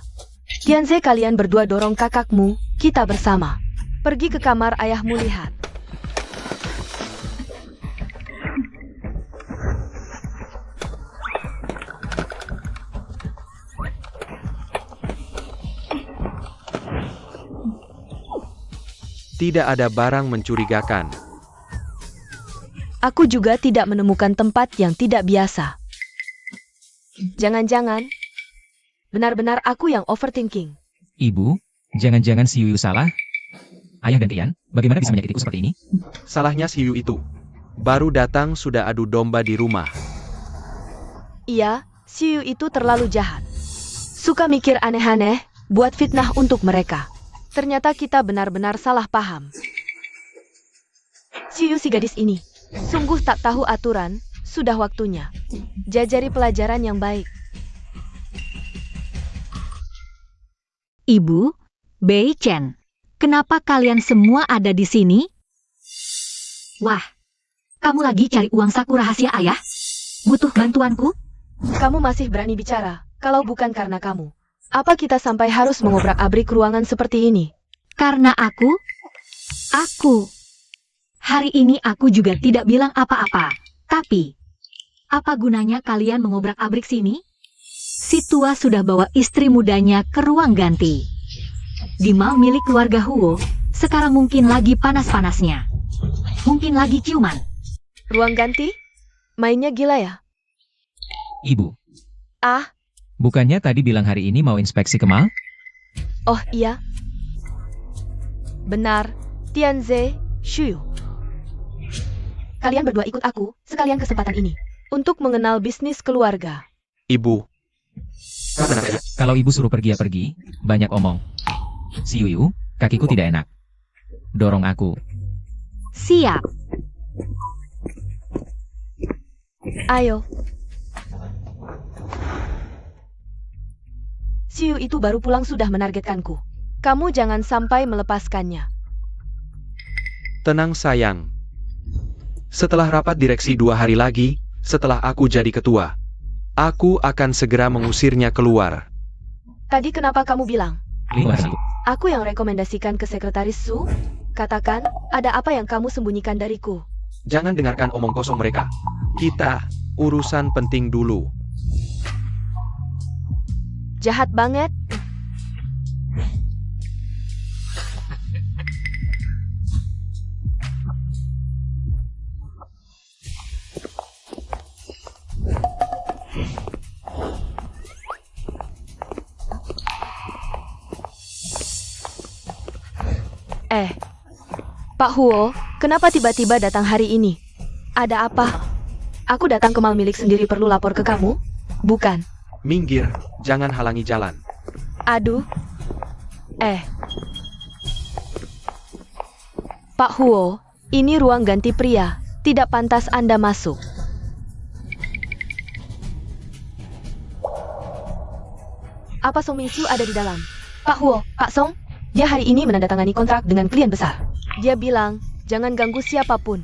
Tianze, kalian berdua dorong kakakmu, kita bersama. Pergi ke kamar ayahmu lihat. Tidak ada barang mencurigakan. Aku juga tidak menemukan tempat yang tidak biasa. Jangan-jangan, benar-benar aku yang overthinking. Ibu, jangan-jangan si Yuyu salah? Ayah dan Tian, bagaimana bisa menyakitiku seperti ini? Salahnya si Yu itu. Baru datang sudah adu domba di rumah. Iya, si Yu itu terlalu jahat. Suka mikir aneh-aneh, buat fitnah untuk mereka. Ternyata kita benar-benar salah paham. Si Yu si gadis ini, sungguh tak tahu aturan, sudah waktunya. Jajari pelajaran yang baik. Ibu, Bei Chen, kenapa kalian semua ada di sini? Wah, kamu lagi cari uang saku rahasia ayah? Butuh bantuanku? Kamu masih berani bicara, kalau bukan karena kamu. Apa kita sampai harus mengobrak-abrik ruangan seperti ini? Karena aku. Hari ini aku juga tidak bilang apa-apa. Tapi, apa gunanya kalian mengobrak-abrik sini? Si tua sudah bawa istri mudanya ke ruang ganti. Di mal milik keluarga Huo, sekarang mungkin lagi panas-panasnya. Mungkin lagi ciuman. Ruang ganti? Mainnya gila ya? Ibu, Ah, bukannya tadi bilang hari ini mau inspeksi ke mal? oh iya. Benar, Tianze, Shu. Kalian berdua ikut aku, sekalian kesempatan ini. Untuk mengenal bisnis keluarga. Ibu. Kamu benar saja. Kalau ibu suruh pergi ya pergi, banyak omong. Si Yuyu, kakiku tidak enak. Dorong aku. Siap. Ayo. Si Yu itu baru pulang sudah menargetkanku. Kamu jangan sampai melepaskannya. Tenang sayang. Setelah rapat direksi 2 hari lagi, setelah aku jadi ketua, aku akan segera mengusirnya keluar. Tadi kenapa kamu bilang? Lingkungan. Aku yang rekomendasikan ke sekretaris Su? Katakan, ada apa yang kamu sembunyikan dariku? Jangan dengarkan omong kosong mereka. Kita, urusan penting dulu. Jahat banget. Pak Huo, kenapa tiba-tiba datang hari ini? Ada apa? Aku datang ke mal milik sendiri perlu lapor ke kamu? Bukan. Minggir, jangan halangi jalan. Aduh. Pak Huo, ini ruang ganti pria. Tidak pantas Anda masuk. Apa Song Mingxiu ada di dalam? Pak Huo, Pak Song, dia hari ini menandatangani kontrak dengan klien besar. Dia bilang, jangan ganggu siapapun.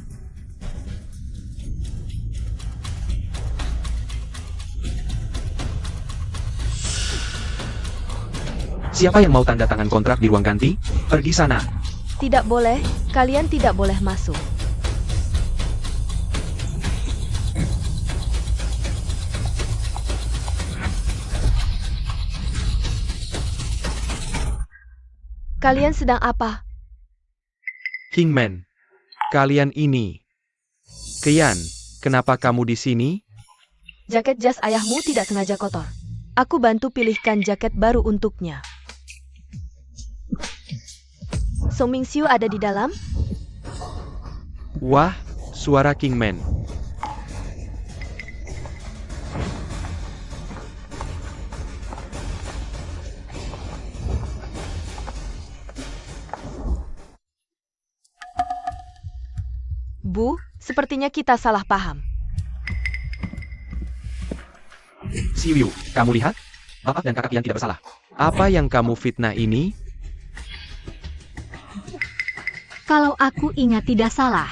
Siapa yang mau tanda tangan kontrak di ruang ganti? Pergi sana. Tidak boleh, kalian tidak boleh masuk. Kalian sedang apa? Kingman, kalian ini. Kian, kenapa kamu di sini? Jaket jas ayahmu tidak sengaja kotor. Aku bantu pilihkan jaket baru untuknya. Song Mingxiu ada di dalam? Wah, suara Kingman. Bu, sepertinya kita salah paham. Xiu, kamu lihat? Bapak dan kakak Qian tidak bersalah. Apa yang kamu fitnah ini? Kalau aku ingat tidak salah,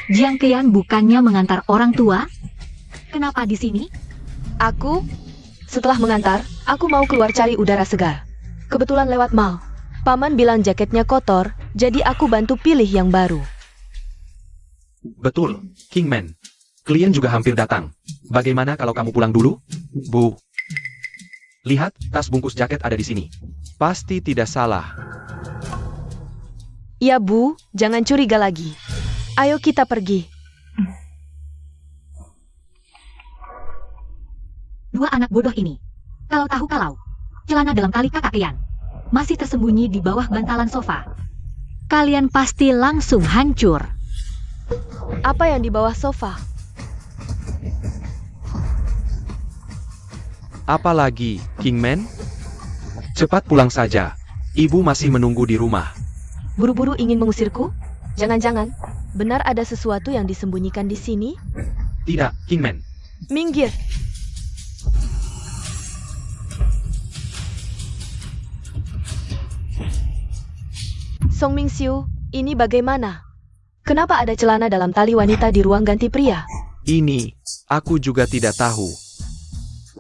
Jiang Qian bukannya mengantar orang tua? Kenapa di sini? Setelah mengantar, aku mau keluar cari udara segar. Kebetulan lewat mall. Paman bilang jaketnya kotor, jadi aku bantu pilih yang baru. Betul, Kingman. Klien juga hampir datang. Bagaimana kalau kamu pulang dulu? Bu. Lihat, tas bungkus jaket ada di sini. Pasti tidak salah. Ya Bu, jangan curiga lagi. Ayo kita pergi. Dua anak bodoh ini. Kalau celana dalam tali kakak Qian masih tersembunyi di bawah bantalan sofa. Kalian pasti langsung hancur. Apa yang di bawah sofa? Apalagi, Kingman? Cepat pulang saja. Ibu masih menunggu di rumah. Buru-buru ingin mengusirku? Jangan-jangan, benar ada sesuatu yang disembunyikan di sini? Tidak, Kingman. Minggir! Song Mingxiu, ini bagaimana? Kenapa ada celana dalam tali wanita di ruang ganti pria? Ini, aku juga tidak tahu.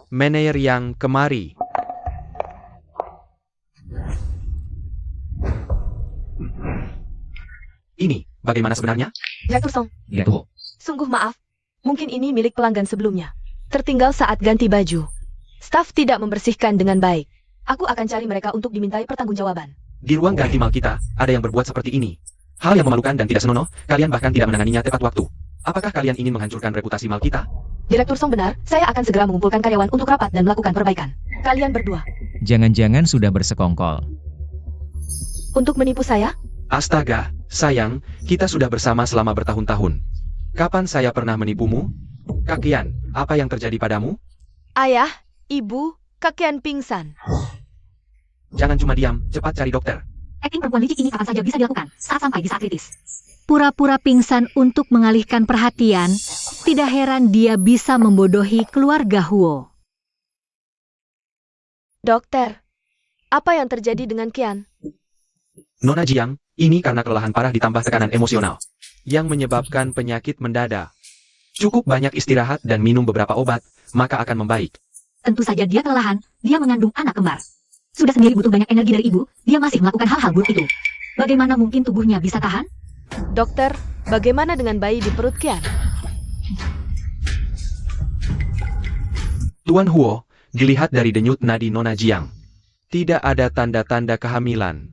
Manajer yang kemari. Ini, bagaimana sebenarnya? Direktur Song, Lihat tuh. sungguh maaf. Mungkin ini milik pelanggan sebelumnya. Tertinggal saat ganti baju. Staf tidak membersihkan dengan baik. Aku akan cari mereka untuk dimintai pertanggungjawaban. Di ruang ganti mal kita, ada yang berbuat seperti ini. Hal yang memalukan dan tidak senonoh, kalian bahkan tidak menanganinya tepat waktu. Apakah kalian ingin menghancurkan reputasi mal kita? Direktur Song benar, saya akan segera mengumpulkan karyawan untuk rapat dan melakukan perbaikan. Kalian berdua, Jangan-jangan sudah bersekongkol. untuk menipu saya? Astaga, sayang, kita sudah bersama selama bertahun-tahun. Kapan saya pernah menipumu? Kak Qian, apa yang terjadi padamu? Ayah, ibu, kakian pingsan. Jangan cuma diam, cepat cari dokter. Acting perempuan licik ini kapan saja bisa dilakukan, saat sampai di saat kritis. Pura-pura pingsan untuk mengalihkan perhatian, tidak heran dia bisa membodohi keluarga Huo. Dokter, apa yang terjadi dengan Qian? Nona Jiang, ini karena kelelahan parah ditambah tekanan emosional, yang menyebabkan penyakit mendadak. Cukup banyak istirahat dan minum beberapa obat, maka akan membaik. Tentu saja dia kelelahan, dia mengandung anak kembar. Sudah sendiri butuh banyak energi dari ibu, dia masih melakukan hal-hal buruk itu. Bagaimana mungkin tubuhnya bisa tahan? Dokter, bagaimana dengan bayi di perut Qian? Tuan Huo, dilihat dari denyut nadi Nona Jiang. Tidak ada tanda-tanda kehamilan.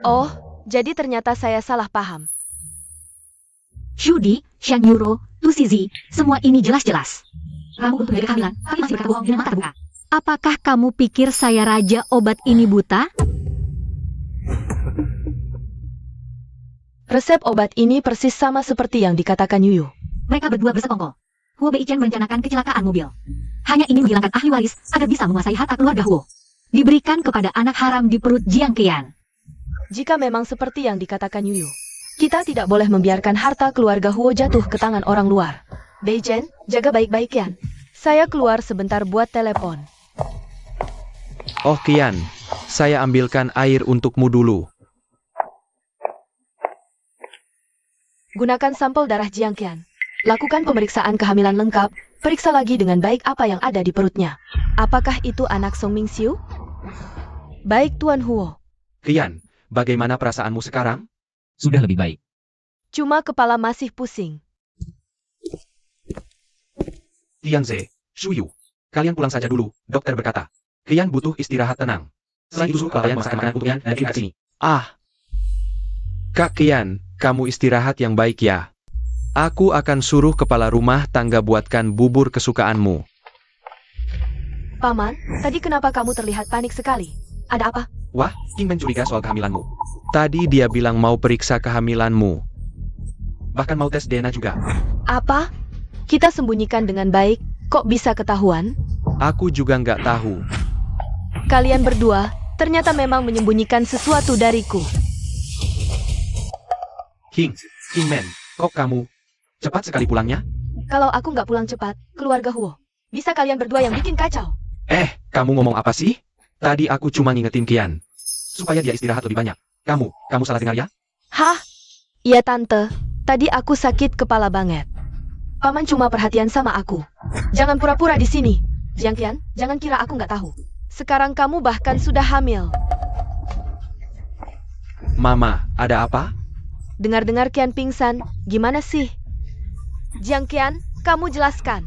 Oh, jadi ternyata saya salah paham. Shudi, Shan Yuro, Tu Sizi, semua ini jelas-jelas. Kamu untuk menjaga kehamilan, tapi masih berkata bohong dengan mata terbuka. Apakah kamu pikir saya raja obat ini buta? Resep obat ini persis sama seperti yang dikatakan Yuyu. Mereka berdua bersekongkol. Huo Beichen merencanakan kecelakaan mobil. Hanya ingin menghilangkan ahli waris agar bisa menguasai harta keluarga Huo. Diberikan kepada anak haram di perut Jiang Qian. Jika memang seperti yang dikatakan Yuyu, kita tidak boleh membiarkan harta keluarga Huo jatuh ke tangan orang luar. Beichen, jaga baik-baik Qian. Saya keluar sebentar buat telepon. Oh Qian, saya ambilkan air untukmu dulu. Gunakan sampel darah Jiang Qian. Lakukan pemeriksaan kehamilan lengkap. Periksa lagi dengan baik apa yang ada di perutnya. Apakah itu anak Song Mingxiu? Baik Tuan Huo. Qian, bagaimana perasaanmu sekarang? Sudah lebih baik. Cuma kepala masih pusing. Tianze, Shuyu, kalian pulang saja dulu, dokter berkata. Qian butuh istirahat tenang. Selain itu suruh kalian masakan makanan untuknya dan kirim ke sini. Ah. Kak Qian, kamu istirahat yang baik ya. Aku akan suruh kepala rumah tangga buatkan bubur kesukaanmu. Paman, tadi kenapa kamu terlihat panik sekali? Ada apa? Wah, Kingman curiga soal kehamilanmu. Tadi dia bilang mau periksa kehamilanmu. Bahkan mau tes DNA juga. Apa? Kita sembunyikan dengan baik, kok bisa ketahuan? Aku juga nggak tahu. Kalian berdua ternyata memang menyembunyikan sesuatu dariku. Kingman, kok kamu cepat sekali pulangnya? Kalau aku nggak pulang cepat, keluarga Huo, bisa kalian berdua yang bikin kacau. Kamu ngomong apa sih? Tadi aku cuma ngingetin Kian. Supaya dia istirahat lebih banyak. Kamu salah dengar ya? Hah? Iya tante, tadi aku sakit kepala banget. Paman cuma perhatian sama aku. Jangan pura-pura di sini. Jiang Qian, jangan kira aku nggak tahu. Sekarang kamu bahkan sudah hamil. Mama, ada apa? Dengar-dengar Qian pingsan, gimana sih? Jiang Qian, kamu jelaskan.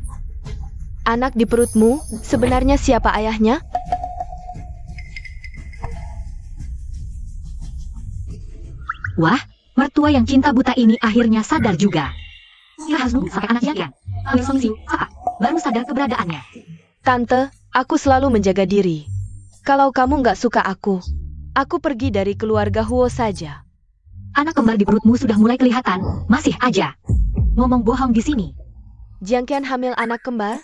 Anak di perutmu, sebenarnya siapa ayahnya? Wah, mertua yang cinta buta ini akhirnya sadar juga. Dia harus nunggu sampai anak Jiang Qian. Wei Song Xiu, apa? Baru sadar keberadaannya. Tante, aku selalu menjaga diri. Kalau kamu nggak suka aku pergi dari keluarga Huo saja. Anak kembar di perutmu sudah mulai kelihatan, masih aja ngomong bohong di sini. Jiang Qian hamil anak kembar?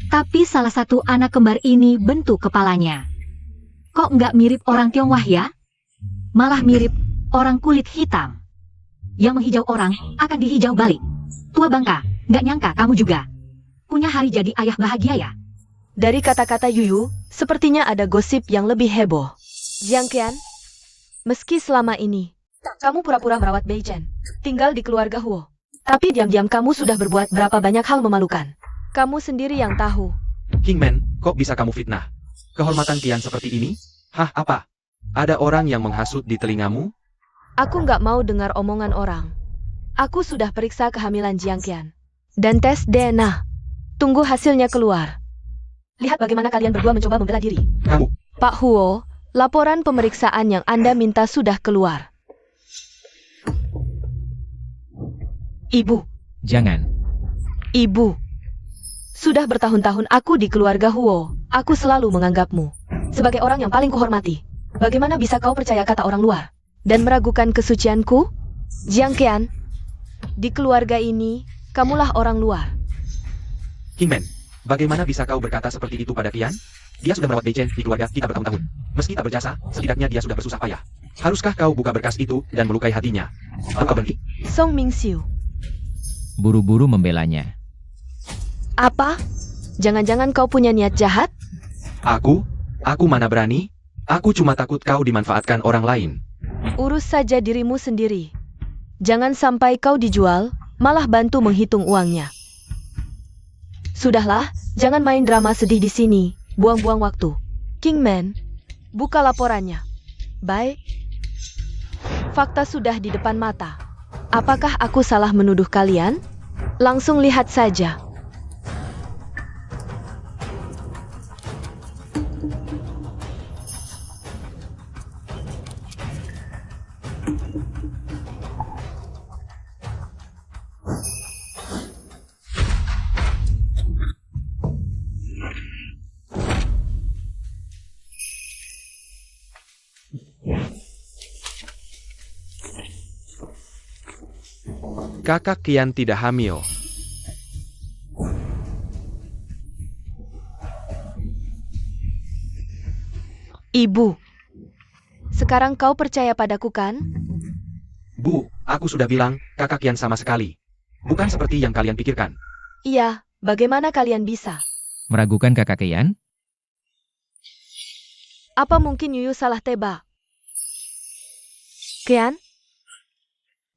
Tapi salah satu anak kembar ini bentuk kepalanya. Kok nggak mirip orang Tionghoa ya? Malah mirip orang kulit hitam. Yang menghijau orang akan dihijau balik. Tua bangka, nggak nyangka kamu juga punya hari jadi ayah bahagia ya? Dari kata-kata Yuyu, sepertinya ada gosip yang lebih heboh. Jiang Qian, meski selama ini kamu pura-pura merawat Bei Chen, tinggal di keluarga Huo, tapi diam-diam kamu sudah berbuat berapa banyak hal memalukan. Kamu sendiri yang tahu. Kingman, kok bisa kamu fitnah? Kehormatan Kian seperti ini? Hah, apa? Ada orang yang menghasut di telingamu? Aku nggak mau dengar omongan orang. Aku sudah periksa kehamilan Jiang Qian dan tes DNA. Tunggu hasilnya keluar. Lihat bagaimana kalian berdua mencoba membela diri. Kamu, Pak Huo, laporan pemeriksaan yang Anda minta sudah keluar. Ibu, Jangan. Ibu. Sudah bertahun-tahun aku di keluarga Huo. Aku selalu menganggapmu sebagai orang yang paling kuhormati. Bagaimana bisa kau percaya kata orang luar dan meragukan kesucianku? Jiang Qian, di keluarga ini, kamulah orang luar. Kingman, bagaimana bisa kau berkata seperti itu pada Kian? Dia sudah merawat Bei Chen di keluarga kita bertahun-tahun. Meski tak berjasa, setidaknya dia sudah bersusah payah. Haruskah kau buka berkas itu dan melukai hatinya? Lalu kau berhenti? Song Mingxiu. Buru-buru membelanya. Apa? Jangan-jangan kau punya niat jahat? Aku mana berani? Aku cuma takut kau dimanfaatkan orang lain. Urus saja dirimu sendiri. Jangan sampai kau dijual, malah bantu menghitung uangnya. Sudahlah, jangan main drama sedih di sini. Buang-buang waktu. Kingman, buka laporannya. Baik. Fakta sudah di depan mata. Apakah aku salah menuduh kalian? Langsung lihat saja. Kakak Kian tidak hamil. Ibu, sekarang kau percaya padaku kan? Bu, aku sudah bilang, kakak Kian sama sekali. Bukan seperti yang kalian pikirkan. Iya, bagaimana kalian bisa? Meragukan kakak Kian? Apa mungkin Yuyu salah tebak? Kian,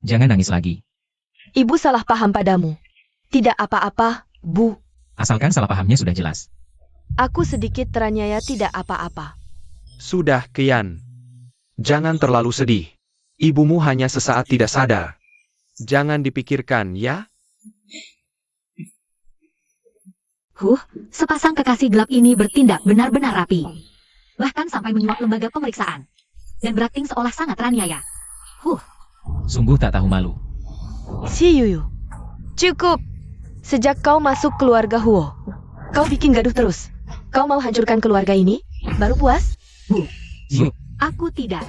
Jangan nangis lagi. ibu salah paham padamu. Tidak apa-apa, Bu. Asalkan salah pahamnya sudah jelas. Aku sedikit teraniaya tidak apa-apa. Sudah, Kian. Jangan terlalu sedih. Ibumu hanya sesaat tidak sadar. Jangan dipikirkan, ya? Sepasang kekasih gelap ini bertindak benar-benar rapi. Bahkan sampai menyuap lembaga pemeriksaan. Dan berakting seolah sangat teraniaya. Sungguh tak tahu malu. Si Yuyu. Cukup. Sejak kau masuk keluarga Huo, kau bikin gaduh terus. Kau mau hancurkan keluarga ini? Baru puas? Yuk, Aku tidak.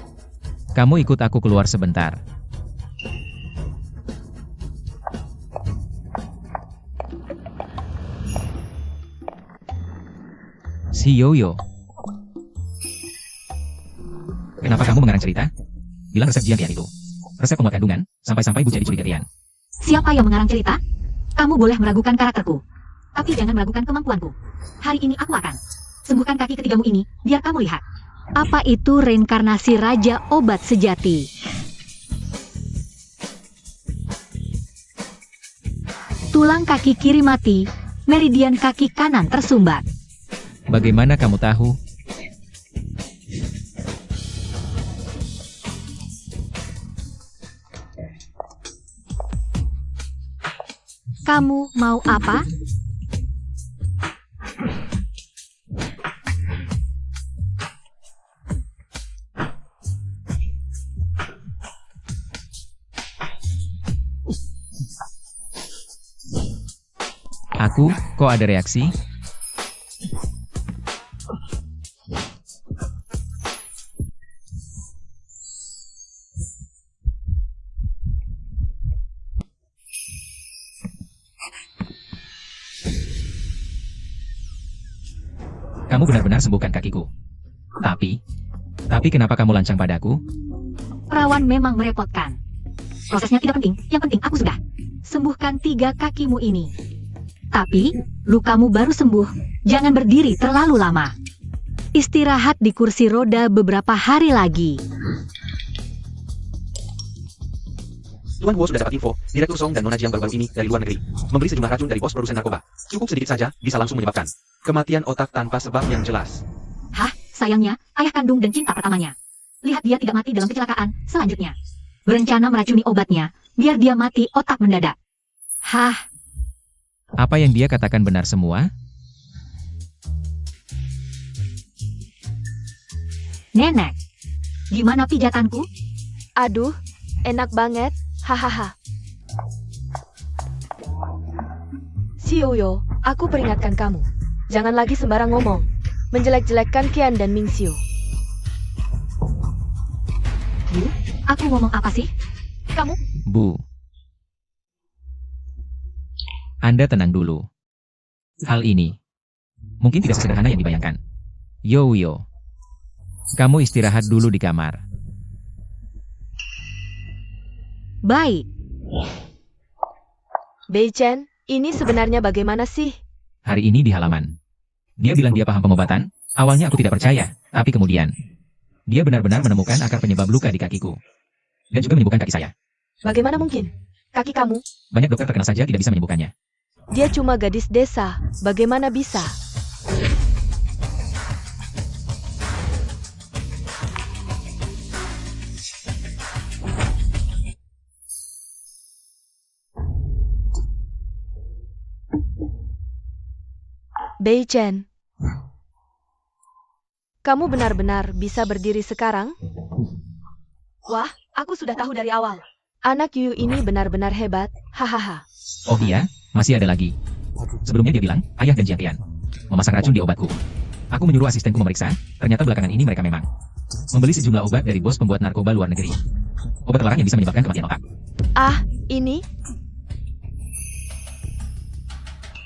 kamu ikut aku keluar sebentar. Si Yoyo. Kenapa kamu mengarang cerita? Bilang resep Jiang Tian itu. Resep penguat kandungan, sampai-sampai Bu jadi curiga-curigaan. Siapa yang mengarang cerita? Kamu boleh meragukan karakterku, tapi jangan meragukan kemampuanku. Hari ini aku akan sembuhkan kaki ketigamu ini, biar kamu lihat. Apa itu reinkarnasi Raja Obat Sejati? Tulang kaki kiri mati, meridian kaki kanan tersumbat. Bagaimana kamu tahu? Kamu mau apa? Aku, kok ada reaksi? Kamu benar-benar sembuhkan kakiku. Tapi kenapa kamu lancang padaku? Perawan memang merepotkan. Prosesnya tidak penting, yang penting aku sudah sembuhkan 3 kakimu ini. Tapi, lukamu baru sembuh, jangan berdiri terlalu lama. Istirahat di kursi roda beberapa hari lagi. Tuan Huo sudah dapat info, Direktur Song dan Nona Jiang baru-baru ini dari luar negeri membeli sejumlah racun dari bos produsen narkoba. Cukup sedikit saja, bisa langsung menyebabkan kematian otak tanpa sebab yang jelas. Hah, sayangnya, ayah kandung dan cinta pertamanya. Lihat dia tidak mati dalam kecelakaan selanjutnya. Berencana meracuni obatnya, biar dia mati otak mendadak. Hah, Apa yang dia katakan benar semua? Nenek. Gimana pijatanku? Aduh, enak banget. Hahaha. Si Yoyo, aku peringatkan kamu. Jangan lagi sembarang ngomong. Menjelek-jelekkan Qian dan Ming Xiu. Bu, aku ngomong apa sih? Kamu? Bu. Anda tenang dulu. Hal ini mungkin tidak sesederhana yang dibayangkan. Yoyo. Kamu istirahat dulu di kamar. Baik. Bei Chen, ini sebenarnya bagaimana sih? Hari ini di halaman. Dia bilang dia paham pengobatan. Awalnya aku tidak percaya, tapi kemudian dia benar-benar menemukan akar penyebab luka di kakiku. Dan juga menyembuhkan kaki saya. Bagaimana mungkin? Kaki kamu? Banyak dokter terkenal saja tidak bisa menyembuhkannya. Dia cuma gadis desa. Bagaimana bisa? Bei Chen, kamu benar-benar bisa berdiri sekarang? Wah, aku sudah tahu dari awal. Anak Yu ini benar-benar hebat. Hahaha. Oh iya, masih ada lagi. Sebelumnya dia bilang, ayah dan Jiang Tian memasang racun di obatku. Aku menyuruh asistenku memeriksa, ternyata belakangan ini mereka memang membeli sejumlah obat dari bos pembuat narkoba luar negeri. Obat terlarang yang bisa menyebabkan kematian otak. Ah, ini?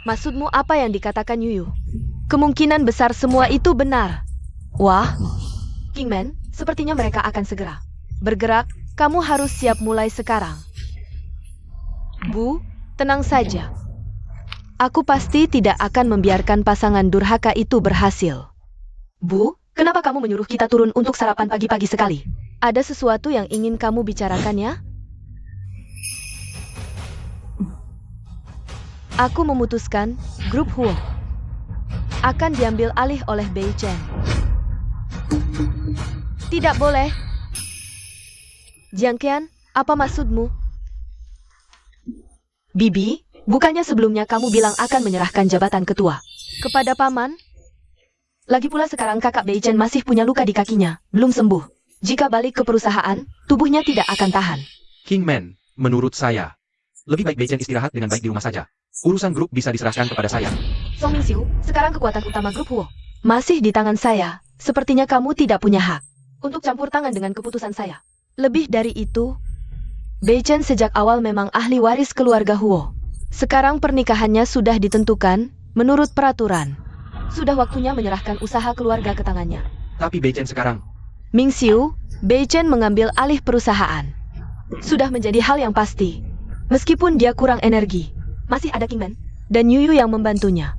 Maksudmu apa yang dikatakan Yuyu? Kemungkinan besar semua itu benar. Wah, Kingman, sepertinya mereka akan segera bergerak. Kamu harus siap mulai sekarang. Bu, tenang saja. Aku pasti tidak akan membiarkan pasangan durhaka itu berhasil. Bu, kenapa kamu menyuruh kita turun untuk sarapan pagi-pagi sekali? Ada sesuatu yang ingin kamu bicarakan ya? Aku memutuskan grup Huo akan diambil alih oleh Bei Chen. Tidak boleh. Jiang Qian, apa maksudmu? Bibi, bukannya sebelumnya kamu bilang akan menyerahkan jabatan ketua kepada paman? Lagi pula sekarang kakak Bei Chen masih punya luka di kakinya, belum sembuh. Jika balik ke perusahaan, tubuhnya tidak akan tahan. Kingman, menurut saya, lebih baik Beichen istirahat dengan baik di rumah saja. Urusan grup bisa diserahkan kepada saya. Song Mingxiu, sekarang kekuatan utama grup Huo masih di tangan saya. Sepertinya kamu tidak punya hak untuk campur tangan dengan keputusan saya. Lebih dari itu, Beichen sejak awal memang ahli waris keluarga Huo. Sekarang pernikahannya sudah ditentukan menurut peraturan. Sudah waktunya menyerahkan usaha keluarga ke tangannya. Tapi Beichen sekarang, Mingxiu, Beichen mengambil alih perusahaan. Sudah menjadi hal yang pasti. Meskipun dia kurang energi, masih ada Kingman dan Yuyu yang membantunya.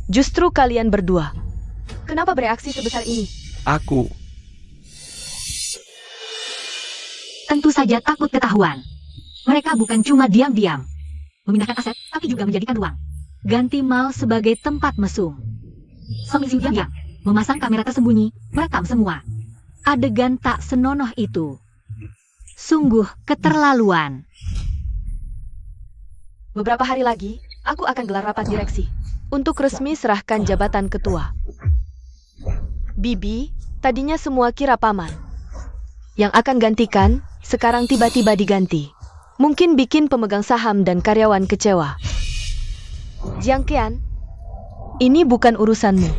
Justru kalian berdua, kenapa bereaksi sebesar ini? aku, Tentu saja takut ketahuan. Mereka bukan cuma diam-diam memindahkan aset, tapi juga menjadikan ruang ganti mal sebagai tempat mesum. Song Mingxiu diam-diam memasang kamera tersembunyi, merekam semua. Adegan tak senonoh itu. Sungguh keterlaluan. Beberapa hari lagi, aku akan gelar rapat direksi untuk resmi serahkan jabatan ketua. Bibi, tadinya semua kira paman yang akan gantikan, sekarang tiba-tiba diganti. Mungkin bikin pemegang saham dan karyawan kecewa. Jiang Qian, ini bukan urusanmu.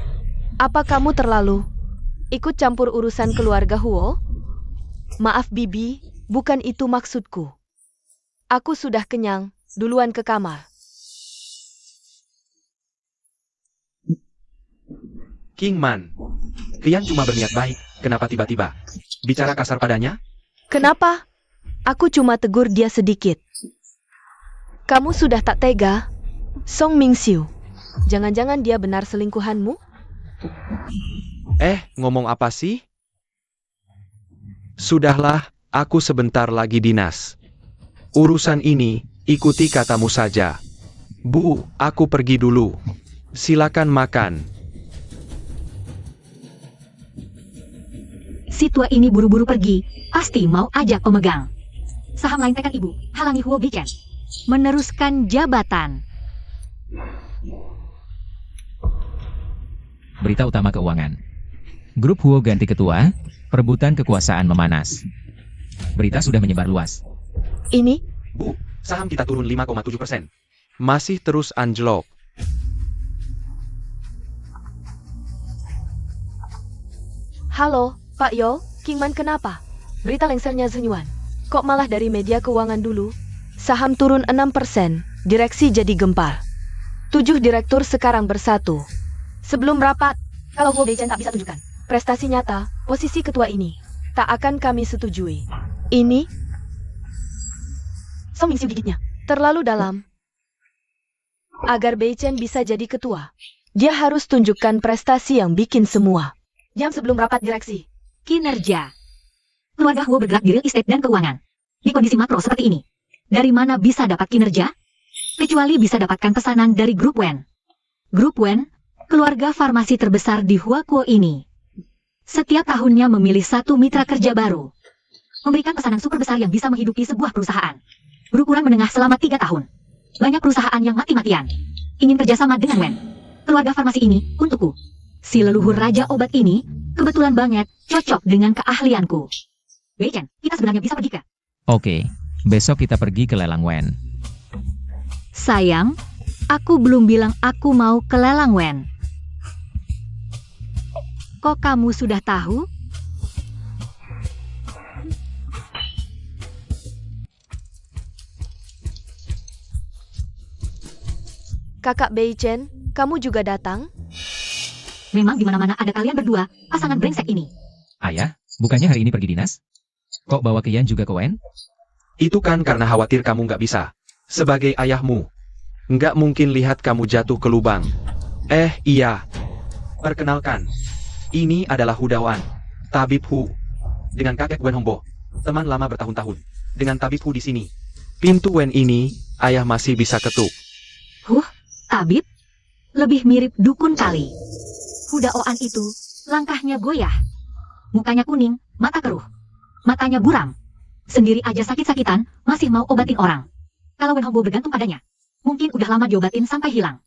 Apa kamu terlalu ikut campur urusan keluarga Huo? Maaf Bibi, bukan itu maksudku. Aku sudah kenyang, duluan ke kamar. Kingman. Kian cuma berniat baik, kenapa tiba-tiba bicara kasar padanya? Kenapa? Aku cuma tegur dia sedikit. Kamu sudah tak tega? Song Mingxiu, jangan-jangan dia benar selingkuhanmu? Ngomong apa sih? Sudahlah, aku sebentar lagi dinas. Urusan ini, ikuti katamu saja. Bu, aku pergi dulu. Silakan makan. Si tua ini buru-buru pergi, pasti mau ajak pemegang saham lain tekan ibu, halangi Huo Beichen meneruskan jabatan. Berita utama keuangan. Grup Huo ganti ketua, perebutan kekuasaan memanas. Berita sudah menyebar luas. Ini? Bu, saham kita turun 5,7%. Masih terus anjlok. Halo, Pak Yo, Kingman kenapa? Berita lengsernya Zenyuan. Kok malah dari media keuangan dulu? Saham turun 6%, direksi jadi gempar. 7 direktur sekarang bersatu. Sebelum rapat, kalau Huo Beichen tak bisa tunjukkan prestasi nyata, posisi ketua ini tak akan kami setujui. Ini? Song Mingxiu gigitnya terlalu dalam. Agar Beichen bisa jadi ketua, dia harus tunjukkan prestasi yang bikin semua. Jam sebelum rapat direksi. Kinerja. Keluarga Huo bergerak di real estate dan keuangan. Di kondisi makro seperti ini, dari mana bisa dapat kinerja? Kecuali bisa dapatkan pesanan dari Grup Wen. Grup Wen, keluarga farmasi terbesar di Huakuo ini. Setiap tahunnya memilih satu mitra kerja baru. Memberikan pesanan super besar yang bisa menghidupi sebuah perusahaan. Berukuran menengah selama 3 tahun. Banyak perusahaan yang mati-matian ingin kerjasama dengan Wen. Keluarga farmasi ini, untukku. Si leluhur raja obat ini, kebetulan banget, cocok dengan keahlianku. Beichen, kita sebenarnya bisa pergi ke? Oke, besok kita pergi ke lelang Wen. Sayang, aku belum bilang aku mau ke lelang Wen. Kok kamu sudah tahu? Kakak Beichen, kamu juga datang? Memang di mana-mana ada kalian berdua, pasangan brengsek ini. Ayah, bukannya hari ini pergi dinas? Kok bawa Kian juga ke Wen? Itu kan karena khawatir kamu nggak bisa. Sebagai ayahmu, nggak mungkin lihat kamu jatuh ke lubang. Iya. Perkenalkan, ini adalah Hudawan, Tabib Hu. Dengan kakek Wen Hongbo, teman lama bertahun-tahun. Dengan Tabib Hu di sini, pintu Wen ini, ayah masih bisa ketuk. Tabib? Lebih mirip dukun kali. Hudaoan itu, langkahnya goyah. Mukanya kuning, mata keruh. Matanya buram. Sendiri aja sakit-sakitan, masih mau obatin orang. Kalau Wen Hongbo bergantung padanya, mungkin udah lama diobatin sampai hilang.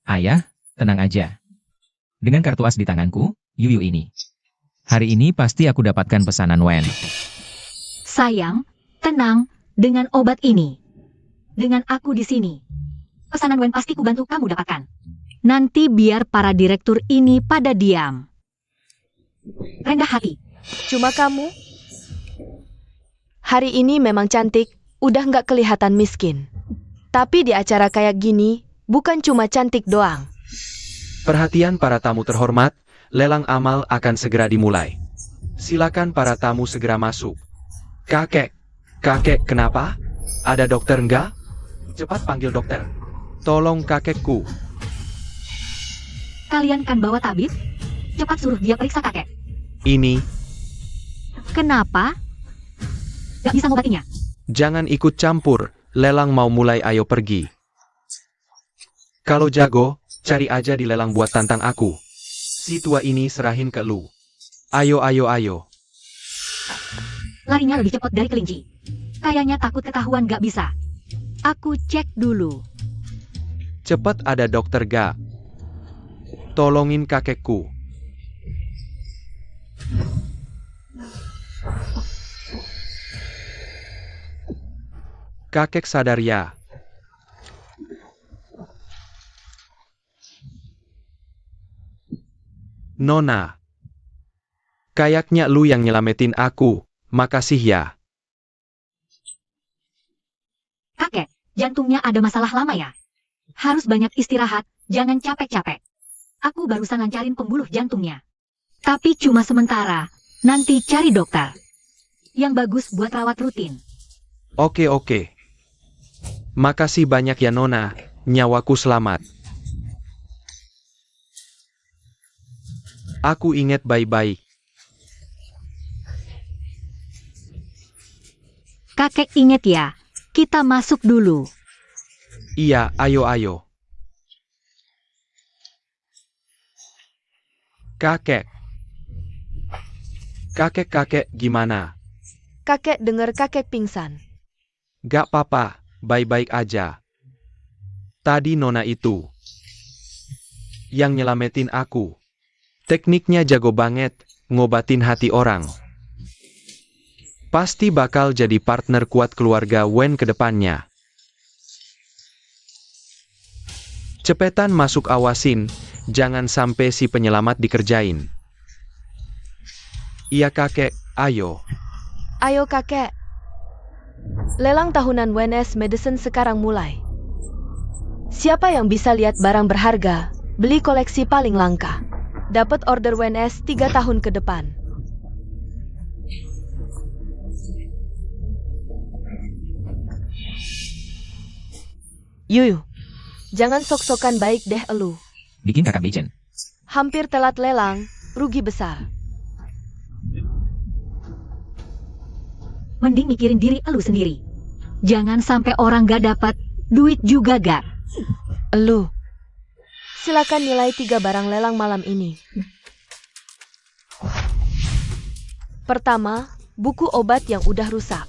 Ayah, tenang aja. Dengan kartu as di tanganku, Yuyu ini. Hari ini pasti aku dapatkan pesanan Wen. Sayang, tenang, dengan obat ini. Dengan aku di sini. Pesanan Wen pasti kubantu kamu dapatkan. Nanti biar para direktur ini pada diam. Rendah hati. Cuma kamu? Hari ini memang cantik, udah nggak kelihatan miskin. Tapi di acara kayak gini, bukan cuma cantik doang. Perhatian para tamu terhormat, lelang amal akan segera dimulai. Silakan para tamu segera masuk. Kakek, kenapa? Ada dokter enggak? Cepat panggil dokter. Tolong kakekku. Kalian kan bawa tabib? Cepat suruh dia periksa kakek. Ini, Kenapa? Gak bisa ngobatinya. jangan ikut campur, lelang mau mulai, ayo pergi. Kalau jago, cari aja di lelang buat tantang aku. Si tua ini serahin ke lu. Ayo. Larinya lebih cepat dari kelinci. Kayaknya takut ketahuan gak bisa. Aku cek dulu. Cepat, ada dokter gak? Tolongin kakekku. Kakek sadar ya? Nona. Kayaknya lu yang nyelamatin aku. Makasih ya. Kakek, jantungnya ada masalah lama ya? Harus banyak istirahat, jangan capek-capek. Aku barusan lancarin pembuluh jantungnya. Tapi cuma sementara, nanti cari dokter. Yang bagus buat rawat rutin. Oke. Makasih banyak ya Nona, nyawaku selamat. Aku inget baik-baik. Kakek inget ya, kita masuk dulu. Iya, ayo. Kakek, gimana? Kakek dengar kakek pingsan. Gak apa-apa, baik-baik aja. Tadi Nona itu yang nyelamatin aku. Tekniknya jago banget, ngobatin hati orang. Pasti bakal jadi partner kuat keluarga Wen ke depannya. Cepetan masuk, awasin, jangan sampai si penyelamat dikerjain. Iya kakek, ayo. Ayo kakek. Lelang tahunan WNS Medicine sekarang mulai. Siapa yang bisa lihat barang berharga, beli koleksi paling langka. Dapat order WNS 3 tahun ke depan. Yuyu, jangan sok-sokan baik deh elu. Bikin kakak Beichen. Hampir telat lelang, rugi besar. Mending mikirin diri elu sendiri. Jangan sampai orang gak dapat, duit juga gak. Elu, silakan nilai 3 barang lelang malam ini. Pertama, buku obat yang udah rusak.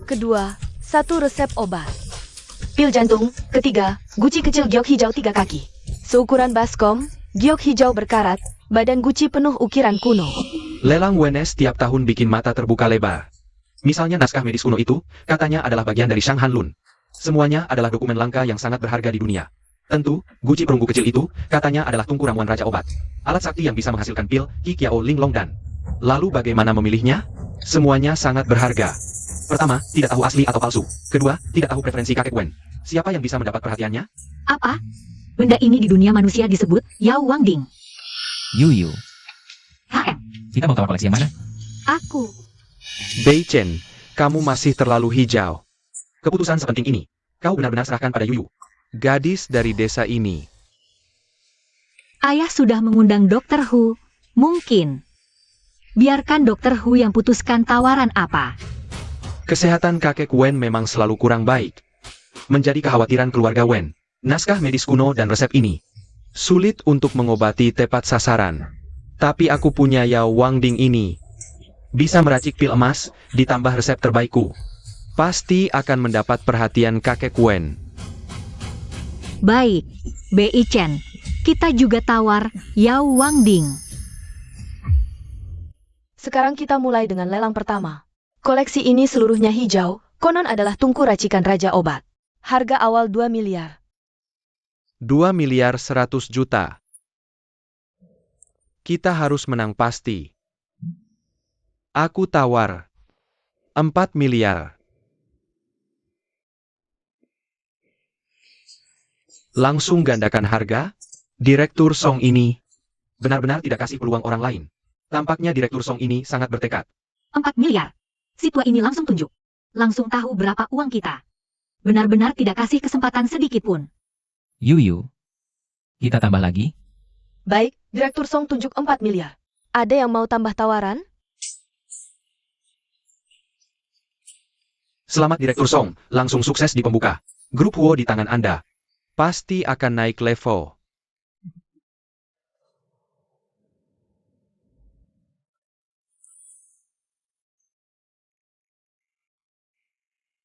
Kedua, 1 resep obat. Pil jantung. Ketiga, guci kecil giok hijau 3 kaki. Seukuran baskom, giok hijau berkarat, badan guci penuh ukiran kuno. Lelang WNS tiap tahun bikin mata terbuka lebar. Misalnya naskah medis kuno itu, katanya adalah bagian dari Shang Hanlun. Semuanya adalah dokumen langka yang sangat berharga di dunia. Tentu, guci perunggu kecil itu, katanya adalah tungku ramuan Raja Obat. Alat sakti yang bisa menghasilkan pil, Qi Kiao Ling Long Dan. Lalu bagaimana memilihnya? Semuanya sangat berharga. Pertama, tidak tahu asli atau palsu. Kedua, tidak tahu preferensi kakek Wen. Siapa yang bisa mendapat perhatiannya? Apa? Benda ini di dunia manusia disebut Yao Wangding. Yuyu. HM. Kita mau tahu koleksi yang mana? Aku. Beichen, kamu masih terlalu hijau. Keputusan sepenting ini, kau benar-benar serahkan pada Yuyu. Gadis dari desa ini. Ayah sudah mengundang Dokter Hu. Mungkin. Biarkan Dokter Hu yang putuskan tawaran apa. Kesehatan kakek Wen memang selalu kurang baik. Menjadi kekhawatiran keluarga Wen. Naskah medis kuno dan resep ini sulit untuk mengobati tepat sasaran. Tapi aku punya Yao Wangding ini. Bisa meracik pil emas, ditambah resep terbaikku. Pasti akan mendapat perhatian kakek Wen. Baik, Bei Chen. Kita juga tawar Yao Wangding. Sekarang kita mulai dengan lelang pertama. Koleksi ini seluruhnya hijau, Konon adalah tungku racikan Raja Obat. Harga awal 2 miliar. 2 miliar 100 juta. Kita harus menang pasti. Aku tawar 4 miliar. Langsung gandakan harga? Direktur Song ini benar-benar tidak kasih peluang orang lain. Tampaknya Direktur Song ini sangat bertekad. 4 miliar. Si tua ini langsung tunjuk. Langsung tahu berapa uang kita. Benar-benar tidak kasih kesempatan sedikit pun. Yuyu. Kita tambah lagi? Baik, Direktur Song tunjuk 4 miliar. Ada yang mau tambah tawaran? Selamat Direktur Song, langsung sukses di pembuka. Grup Huo di tangan Anda. Pasti akan naik level.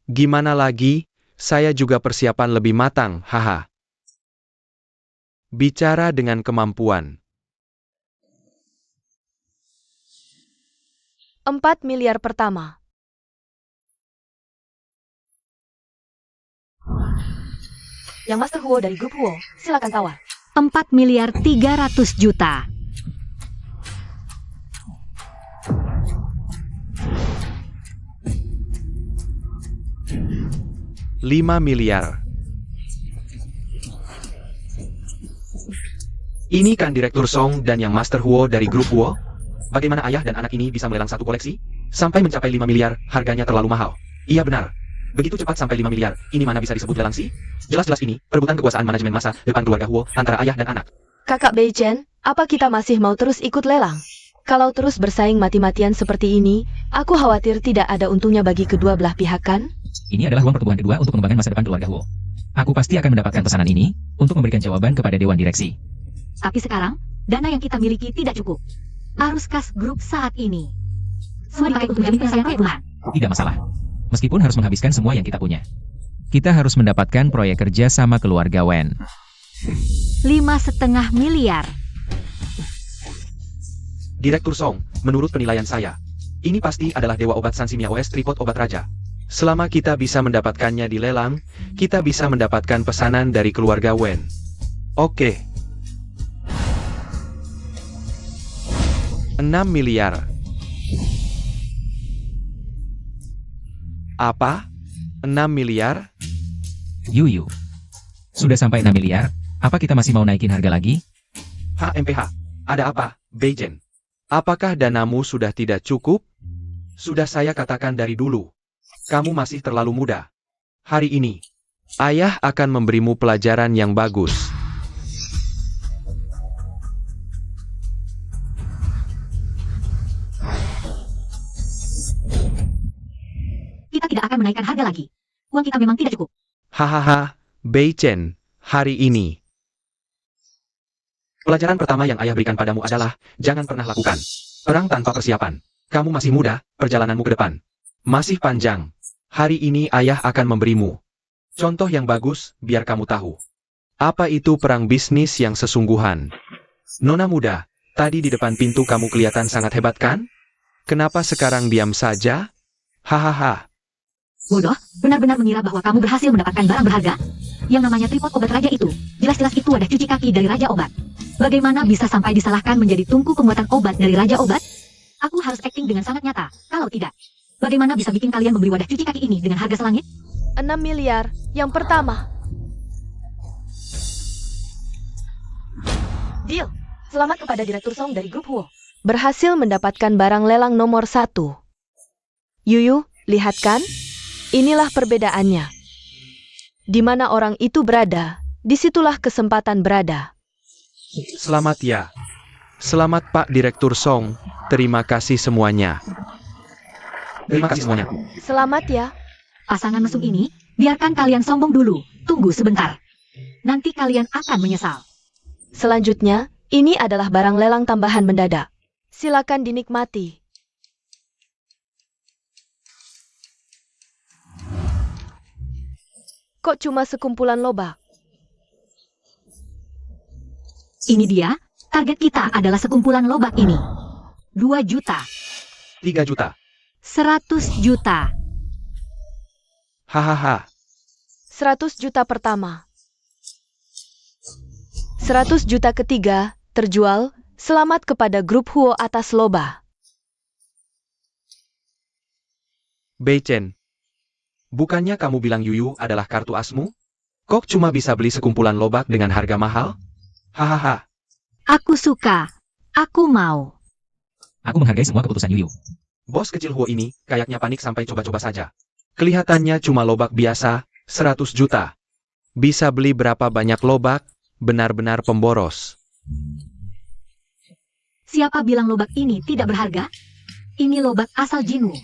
Gimana lagi? Saya juga persiapan lebih matang, haha. Bicara dengan kemampuan. 4 miliar pertama. Yang Master Huo dari grup Huo, silakan tawar. 4 miliar 300 juta. $5 miliar. Ini kan Direktur Song dan yang Master Huo dari grup Huo? Bagaimana ayah dan anak ini bisa melelang satu koleksi? Sampai mencapai 5 miliar, harganya terlalu mahal. Iya benar. Begitu cepat sampai 5 miliar, ini mana bisa disebut lelang sih? Jelas-jelas ini, perebutan kekuasaan manajemen masa depan keluarga Huo antara ayah dan anak. Kakak Bei Chen, apa kita masih mau terus ikut lelang? Kalau terus bersaing mati-matian seperti ini, aku khawatir tidak ada untungnya bagi kedua belah pihak kan? Ini adalah uang pertumbuhan kedua untuk pengembangan masa depan keluarga Huo. Aku pasti akan mendapatkan pesanan ini untuk memberikan jawaban kepada Dewan Direksi. Tapi sekarang, dana yang kita miliki tidak cukup. Arus kas grup saat ini. Semua dipakai untuk jamin penyelesaian proyek Wuhan. Tidak masalah. Meskipun harus menghabiskan semua yang kita punya. Kita harus mendapatkan proyek kerja sama keluarga Wen. 5,5 miliar. Direktur Song, menurut penilaian saya, ini pasti adalah Dewa Obat Sansimia OS Tripod Obat Raja. Selama kita bisa mendapatkannya di lelang, kita bisa mendapatkan pesanan dari keluarga Wen. Oke. 6 miliar. Apa? 6 miliar? Yuyu. Sudah sampai 6 miliar, apa kita masih mau naikin harga lagi? HMPH, ada apa, Beijen? Apakah danamu sudah tidak cukup? Sudah saya katakan dari dulu. Kamu masih terlalu muda. Hari ini, ayah akan memberimu pelajaran yang bagus. Kita tidak akan menaikkan harga lagi. Uang kita memang tidak cukup. Hahaha, Beichen, hari ini. Pelajaran pertama yang ayah berikan padamu adalah, jangan pernah lakukan perang tanpa persiapan. Kamu masih muda, perjalananmu ke depan masih panjang. Hari ini ayah akan memberimu contoh yang bagus, biar kamu tahu. Apa itu perang bisnis yang sesungguhan? Nona muda, tadi di depan pintu kamu kelihatan sangat hebat kan? Kenapa sekarang diam saja? Hahaha. Bodoh, benar-benar mengira bahwa kamu berhasil mendapatkan barang berharga? Yang namanya tripod obat raja itu, jelas-jelas itu wadah cuci kaki dari Raja Obat. Bagaimana bisa sampai disalahkan menjadi tungku pembuatan obat dari Raja Obat? Aku harus akting dengan sangat nyata, kalau tidak. Bagaimana bisa bikin kalian membeli wadah cuci kaki ini dengan harga selangit? 6 miliar, yang pertama. Deal. Selamat kepada Direktur Song dari grup Huo. Berhasil mendapatkan barang lelang nomor 1. Yuyu, lihat kan? Inilah perbedaannya. Di mana orang itu berada, disitulah kesempatan berada. Selamat ya. Selamat Pak Direktur Song. Terima kasih semuanya. Terima kasih semuanya. Selamat ya. Pasangan mesum ini, biarkan kalian sombong dulu. Tunggu sebentar. Nanti kalian akan menyesal. Selanjutnya, ini adalah barang lelang tambahan mendadak. Silakan dinikmati. Kok cuma sekumpulan lobak? Ini dia, target kita adalah sekumpulan lobak ini. 2 juta. 3 juta. 100 juta. Hahaha. 100 juta pertama. 100 juta ketiga, terjual, selamat kepada grup Huo atas lobak. Beichen. Bukannya kamu bilang Yuyu adalah kartu asmu? Kok cuma bisa beli sekumpulan lobak dengan harga mahal? Hahaha. Aku suka. Aku mau. Aku menghargai semua keputusan Yuyu. Bos kecil Huo ini kayaknya panik sampai coba-coba saja. Kelihatannya cuma lobak biasa, 100 juta. Bisa beli berapa banyak lobak? Benar-benar pemboros. Siapa bilang lobak ini tidak berharga? Ini lobak asal Jinwu.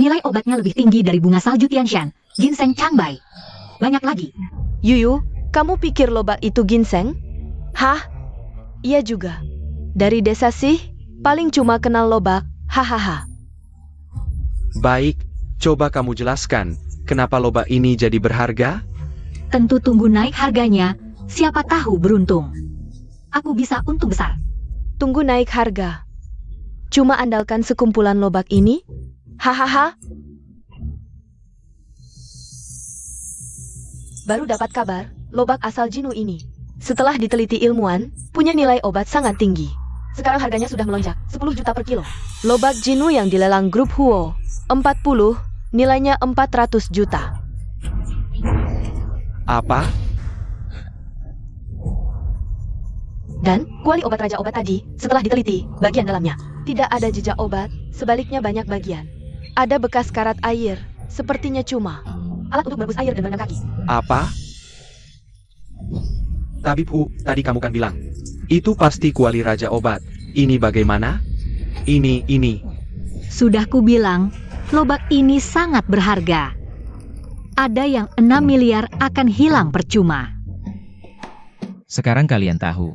Nilai obatnya lebih tinggi dari bunga salju Tianshan, ginseng Changbai. Banyak lagi. Yuyu, kamu pikir lobak itu ginseng? Hah? Iya juga. Dari desa sih, paling cuma kenal lobak, hahaha. Baik, coba kamu jelaskan, kenapa lobak ini jadi berharga? Tentu tunggu naik harganya, siapa tahu beruntung. Aku bisa untung besar. Tunggu naik harga. Cuma andalkan sekumpulan lobak ini? Hahaha. Baru dapat kabar, lobak asal Jinwu ini, setelah diteliti ilmuwan, punya nilai obat sangat tinggi. Sekarang harganya sudah melonjak, 10 juta per kilo. Lobak Jinwu yang dilelang grup Huo, 40, nilainya 400 juta. Apa? Dan, kuali obat raja obat tadi, setelah diteliti, bagian dalamnya, tidak ada jejak obat, sebaliknya banyak bagian. Ada bekas karat air, sepertinya cuma alat untuk merebus air dan merendam kaki. Apa? Tabib Hu, tadi kamu kan bilang, itu pasti kuali raja obat. Ini bagaimana? Ini. Sudah kubilang, lobak ini sangat berharga. Ada yang 6 miliar akan hilang percuma. Sekarang kalian tahu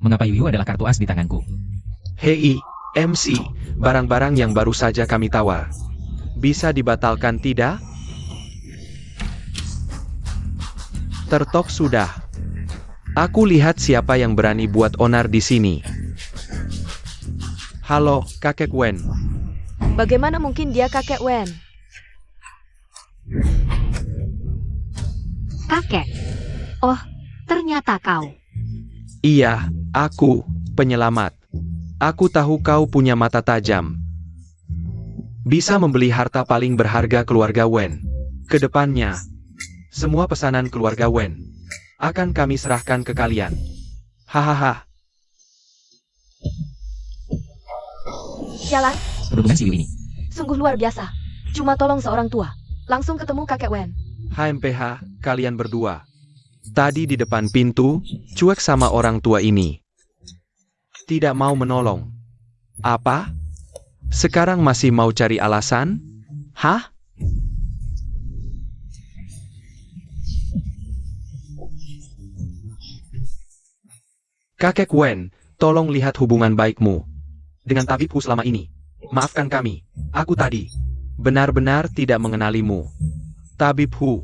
mengapa Yuyu adalah kartu as di tanganku. Hei, MC, barang-barang yang baru saja kami tawar. Bisa dibatalkan tidak? Tertok sudah. Aku lihat siapa yang berani buat onar di sini. Halo, kakek Wen. Bagaimana mungkin dia kakek Wen? Kakek. Oh, ternyata kau. Iya, aku, penyelamat. Aku tahu kau punya mata tajam. Bisa membeli harta paling berharga keluarga Wen. Kedepannya, semua pesanan keluarga Wen akan kami serahkan ke kalian. Hahaha. Sialan, Perhubungan si Yuyu ini. sungguh luar biasa. Cuma tolong seorang tua. Langsung ketemu kakek Wen. HMPH, kalian berdua. Tadi di depan pintu, cuek sama orang tua ini. Tidak mau menolong. Apa? Sekarang masih mau cari alasan? Hah? Kakek Wen, tolong lihat hubungan baikmu dengan tabibku selama ini. Maafkan kami, aku tadi benar-benar tidak mengenalimu. Tabib Hu.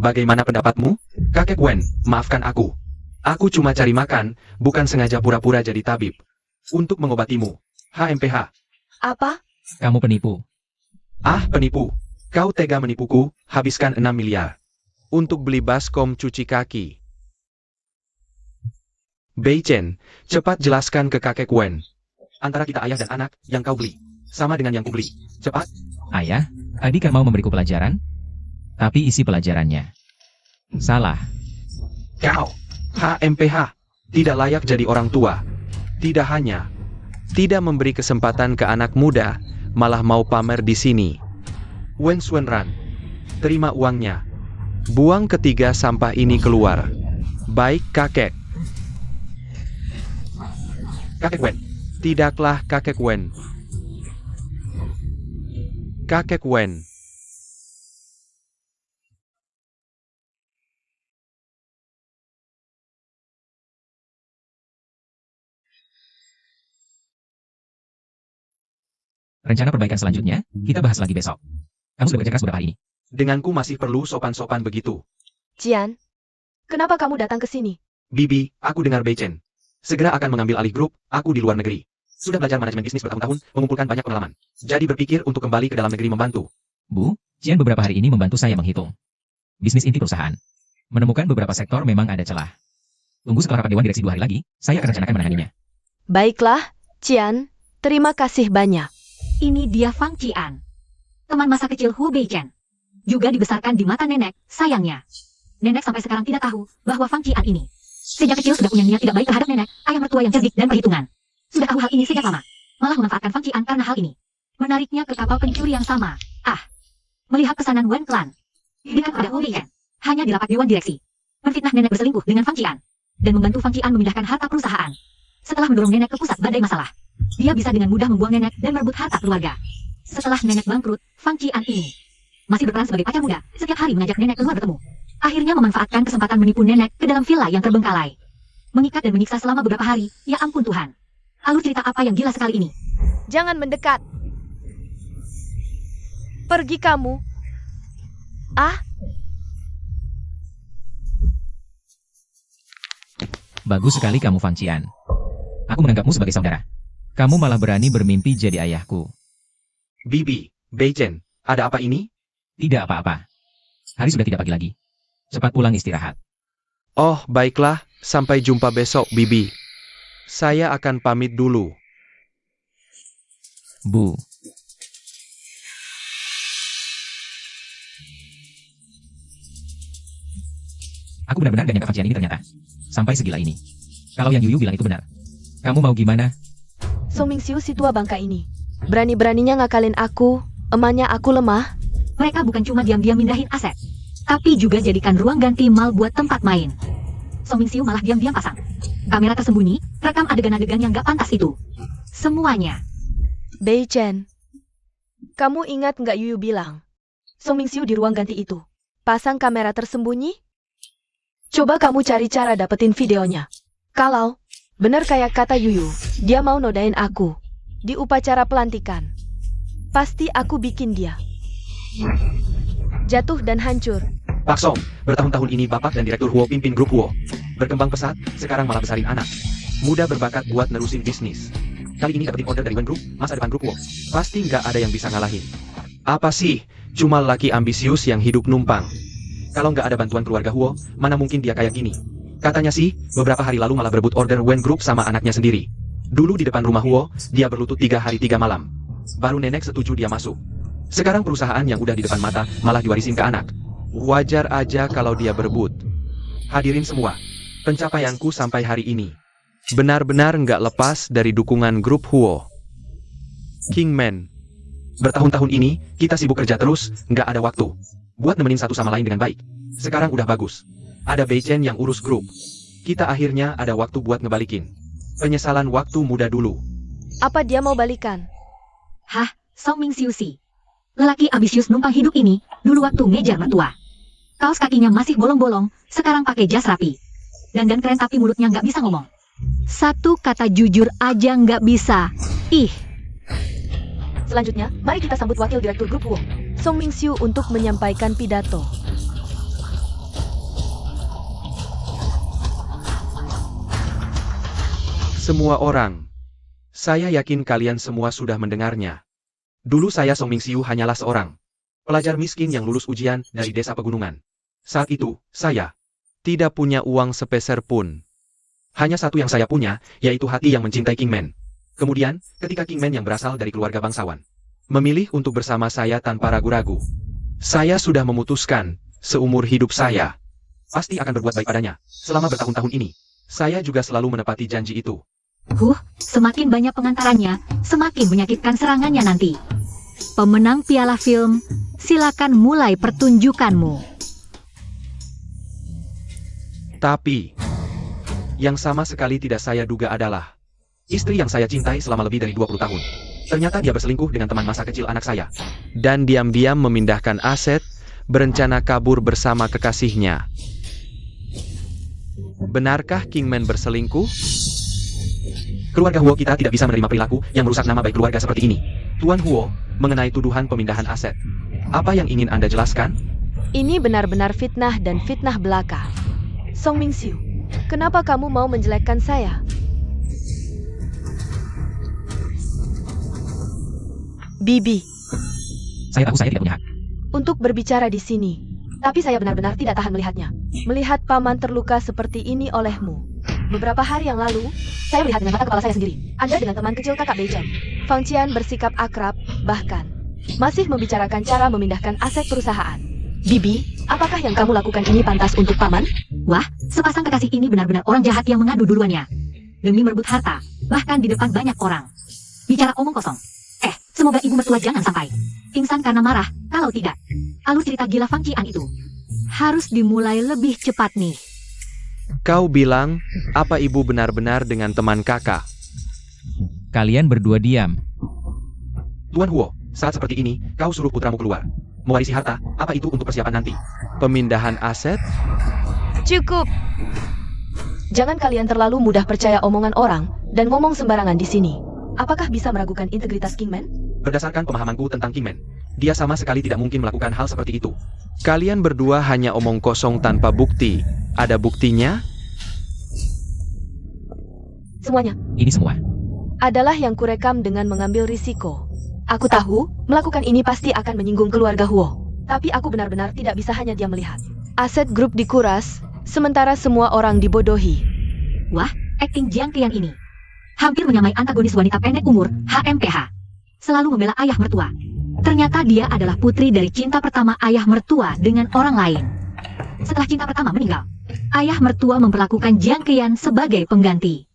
Bagaimana pendapatmu? Kakek Wen, maafkan aku. Aku cuma cari makan, bukan sengaja pura-pura jadi tabib. Untuk mengobatimu. HMPH. Apa? Kamu penipu. Ah, penipu. Kau tega menipuku, habiskan 6 miliar. Untuk beli baskom cuci kaki. Beichen, cepat jelaskan ke kakek Wen. Antara kita ayah dan anak, yang kau beli. Sama dengan yang kubeli. Cepat. Ayah, adik kan mau memberiku pelajaran? Tapi isi pelajarannya salah. Kau, HMPH, tidak layak jadi orang tua. Tidak hanya tidak memberi kesempatan ke anak muda, malah mau pamer di sini. Wen Xuanran, terima uangnya. Buang ketiga sampah ini keluar. Baik kakek. Kakek Wen, tidaklah kakek Wen. Kakek Wen. Rencana perbaikan selanjutnya, kita bahas lagi besok. Kamu sudah bekerja keras beberapa hari ini. Denganku masih perlu sopan-sopan begitu. Jian, kenapa kamu datang ke sini? Bibi, aku dengar Beichen segera akan mengambil alih grup, aku di luar negeri. Sudah belajar manajemen bisnis bertahun-tahun, mengumpulkan banyak pengalaman. Jadi berpikir untuk kembali ke dalam negeri membantu. Bu, Cian beberapa hari ini membantu saya menghitung bisnis inti perusahaan. Menemukan beberapa sektor memang ada celah. Tunggu setelah rapat dewan direksi 2 hari lagi, saya akan rencanakan menanganinya. Baiklah, Cian. Terima kasih banyak. Ini dia Fang Cian. Teman masa kecil Huo Beichen. Juga dibesarkan di mata nenek, sayangnya. Nenek sampai sekarang tidak tahu bahwa Fang Cian ini sejak kecil sudah punya niat tidak baik terhadap nenek, ayah mertua yang cerdik dan perhitungan. Sudah tahu hal ini sejak lama. Malah memanfaatkan Fang Cian karena hal ini. Menariknya ke kapal pencuri yang sama. Melihat pesanan Wen Clan. Dekat pada Huo Beichen. Hanya di rapat dewan direksi. Menfitnah nenek berselingkuh dengan Fang Cian. Dan membantu Fang Cian memindahkan harta perusahaan. Setelah mendorong nenek ke pusat badai masalah. Dia bisa dengan mudah membuang nenek dan merebut harta keluarga. Setelah nenek bangkrut, Fang Cian ini masih berperan sebagai pacar muda, setiap hari mengajak nenek keluar bertemu. Akhirnya memanfaatkan kesempatan menipu nenek ke dalam villa yang terbengkalai. Mengikat dan menyiksa selama beberapa hari, ya ampun Tuhan. Alur cerita apa yang gila sekali ini? Jangan mendekat. Pergi kamu. Bagus sekali kamu, Fang Cian. Aku menganggapmu sebagai saudara. Kamu malah berani bermimpi jadi ayahku. Bibi, Beichen, ada apa ini? Tidak apa-apa. Hari sudah tidak pagi lagi. Cepat pulang istirahat. Oh, baiklah. Sampai jumpa besok, Bibi. Saya akan pamit dulu. Bu. Aku benar-benar gak nyangka Fang Cian ini ternyata sampai segila ini. Kalau yang Yuyu bilang itu benar. Kamu mau gimana? Song Mingxiu si tua bangka ini. Berani-beraninya ngakalin aku. Emangnya aku lemah? Mereka bukan cuma diam-diam mindahin aset, tapi juga jadikan ruang ganti mal buat tempat main. Song Mingxiu malah diam-diam pasang kamera tersembunyi, rekam adegan-adegan yang gak pantas itu. Semuanya. Beichen, kamu ingat nggak Yuyu bilang? Song Mingxiu di ruang ganti itu pasang kamera tersembunyi? Coba kamu cari cara dapetin videonya. Kalau benar kayak kata Yuyu, dia mau nodain aku di upacara pelantikan. Pasti aku bikin dia jatuh dan hancur. Pak Song, bertahun-tahun ini Bapak dan Direktur Huo pimpin grup Huo. Berkembang pesat, sekarang malah besarin anak. Muda berbakat buat nerusin bisnis. Kali ini dapetin order dari Wen Group, masa depan grup Huo. Pasti nggak ada yang bisa ngalahin. Apa sih? Cuma laki ambisius yang hidup numpang. Kalau nggak ada bantuan keluarga Huo, mana mungkin dia kayak gini? Katanya sih, beberapa hari lalu malah berebut order Wen Group sama anaknya sendiri. Dulu di depan rumah Huo, dia berlutut 3 hari 3 malam. Baru nenek setuju dia masuk. Sekarang perusahaan yang udah di depan mata, malah diwarisin ke anak. Wajar aja kalau dia berebut. Hadirin semua, pencapaianku sampai hari ini benar-benar nggak lepas dari dukungan grup Huo. Kingman, bertahun-tahun ini, kita sibuk kerja terus, nggak ada waktu buat nemenin satu sama lain dengan baik. Sekarang udah bagus. Ada Beichen yang urus grup. Kita akhirnya ada waktu buat ngebalikin. Penyesalan waktu muda dulu. Apa dia mau balikan? Hah, Song Mingxiu si. Lelaki ambisius numpang hidup ini, dulu waktu ngejar mertua. Kaos kakinya masih bolong-bolong, sekarang pakai jas rapi. Dandan keren tapi mulutnya nggak bisa ngomong. Satu kata jujur aja nggak bisa. Ih. Selanjutnya, mari kita sambut wakil direktur grup Huo, Song Mingxiu untuk menyampaikan pidato. Semua orang, saya yakin kalian semua sudah mendengarnya. Dulu saya Song Mingxiu hanyalah seorang pelajar miskin yang lulus ujian dari desa pegunungan. Saat itu, saya tidak punya uang sepeser pun. Hanya satu yang saya punya, yaitu hati yang mencintai Kingman. Kemudian, ketika Kingman yang berasal dari keluarga bangsawan memilih untuk bersama saya tanpa ragu-ragu, saya sudah memutuskan, seumur hidup saya pasti akan berbuat baik padanya. Selama bertahun-tahun ini, saya juga selalu menepati janji itu. Semakin banyak pengantarannya, semakin menyakitkan serangannya nanti. Pemenang piala film, silakan mulai pertunjukanmu. Tapi, yang sama sekali tidak saya duga adalah istri yang saya cintai selama lebih dari 20 tahun. Ternyata dia berselingkuh dengan teman masa kecil anak saya. Dan diam-diam memindahkan aset, berencana kabur bersama kekasihnya. Benarkah Kingman berselingkuh? Keluarga Huo kita tidak bisa menerima perilaku yang merusak nama baik keluarga seperti ini. Tuan Huo, mengenai tuduhan pemindahan aset, apa yang ingin Anda jelaskan? Ini benar-benar fitnah dan fitnah belaka. Song Mingxiu, kenapa kamu mau menjelekkan saya? Bibi. Saya tahu saya tidak punya hak. untuk berbicara di sini. Tapi saya benar-benar tidak tahan melihatnya. Melihat paman terluka seperti ini olehmu. Beberapa hari yang lalu, saya melihat dengan mata kepala saya sendiri. Anda dengan teman kecil kakak Beichen. Fang Qian bersikap akrab, bahkan masih membicarakan cara memindahkan aset perusahaan. Bibi, apakah yang kamu lakukan ini pantas untuk paman? Wah, sepasang kekasih ini benar-benar orang jahat yang mengadu duluannya. Demi merebut harta, bahkan di depan banyak orang. Bicara omong kosong. Semoga ibu mertua jangan sampai pingsan karena marah. Kalau tidak, alur cerita gila Fang Qian itu harus dimulai lebih cepat nih. Kau bilang, apa ibu benar-benar dengan teman kakak? Kalian berdua diam. Tuan Huo, saat seperti ini, kau suruh putramu keluar. Mewarisi harta, apa itu untuk persiapan nanti? Pemindahan aset? Cukup. Jangan kalian terlalu mudah percaya omongan orang dan ngomong sembarangan di sini. Apakah bisa meragukan integritas Kingman? Berdasarkan pemahamanku tentang Kingman, dia sama sekali tidak mungkin melakukan hal seperti itu. Kalian berdua hanya omong kosong tanpa bukti. Ada buktinya? Semuanya Ini semua. adalah yang kurekam dengan mengambil risiko. Aku tahu, melakukan ini pasti akan menyinggung keluarga Huo. Tapi aku benar-benar tidak bisa hanya diam melihat. Aset grup dikuras, sementara semua orang dibodohi. Wah, akting Jiang Qian ini hampir menyamai antagonis wanita pendek umur, HMPH. Selalu membela ayah mertua. Ternyata dia adalah putri dari cinta pertama ayah mertua dengan orang lain. Setelah cinta pertama meninggal, ayah mertua memperlakukan Jiang Qian sebagai pengganti.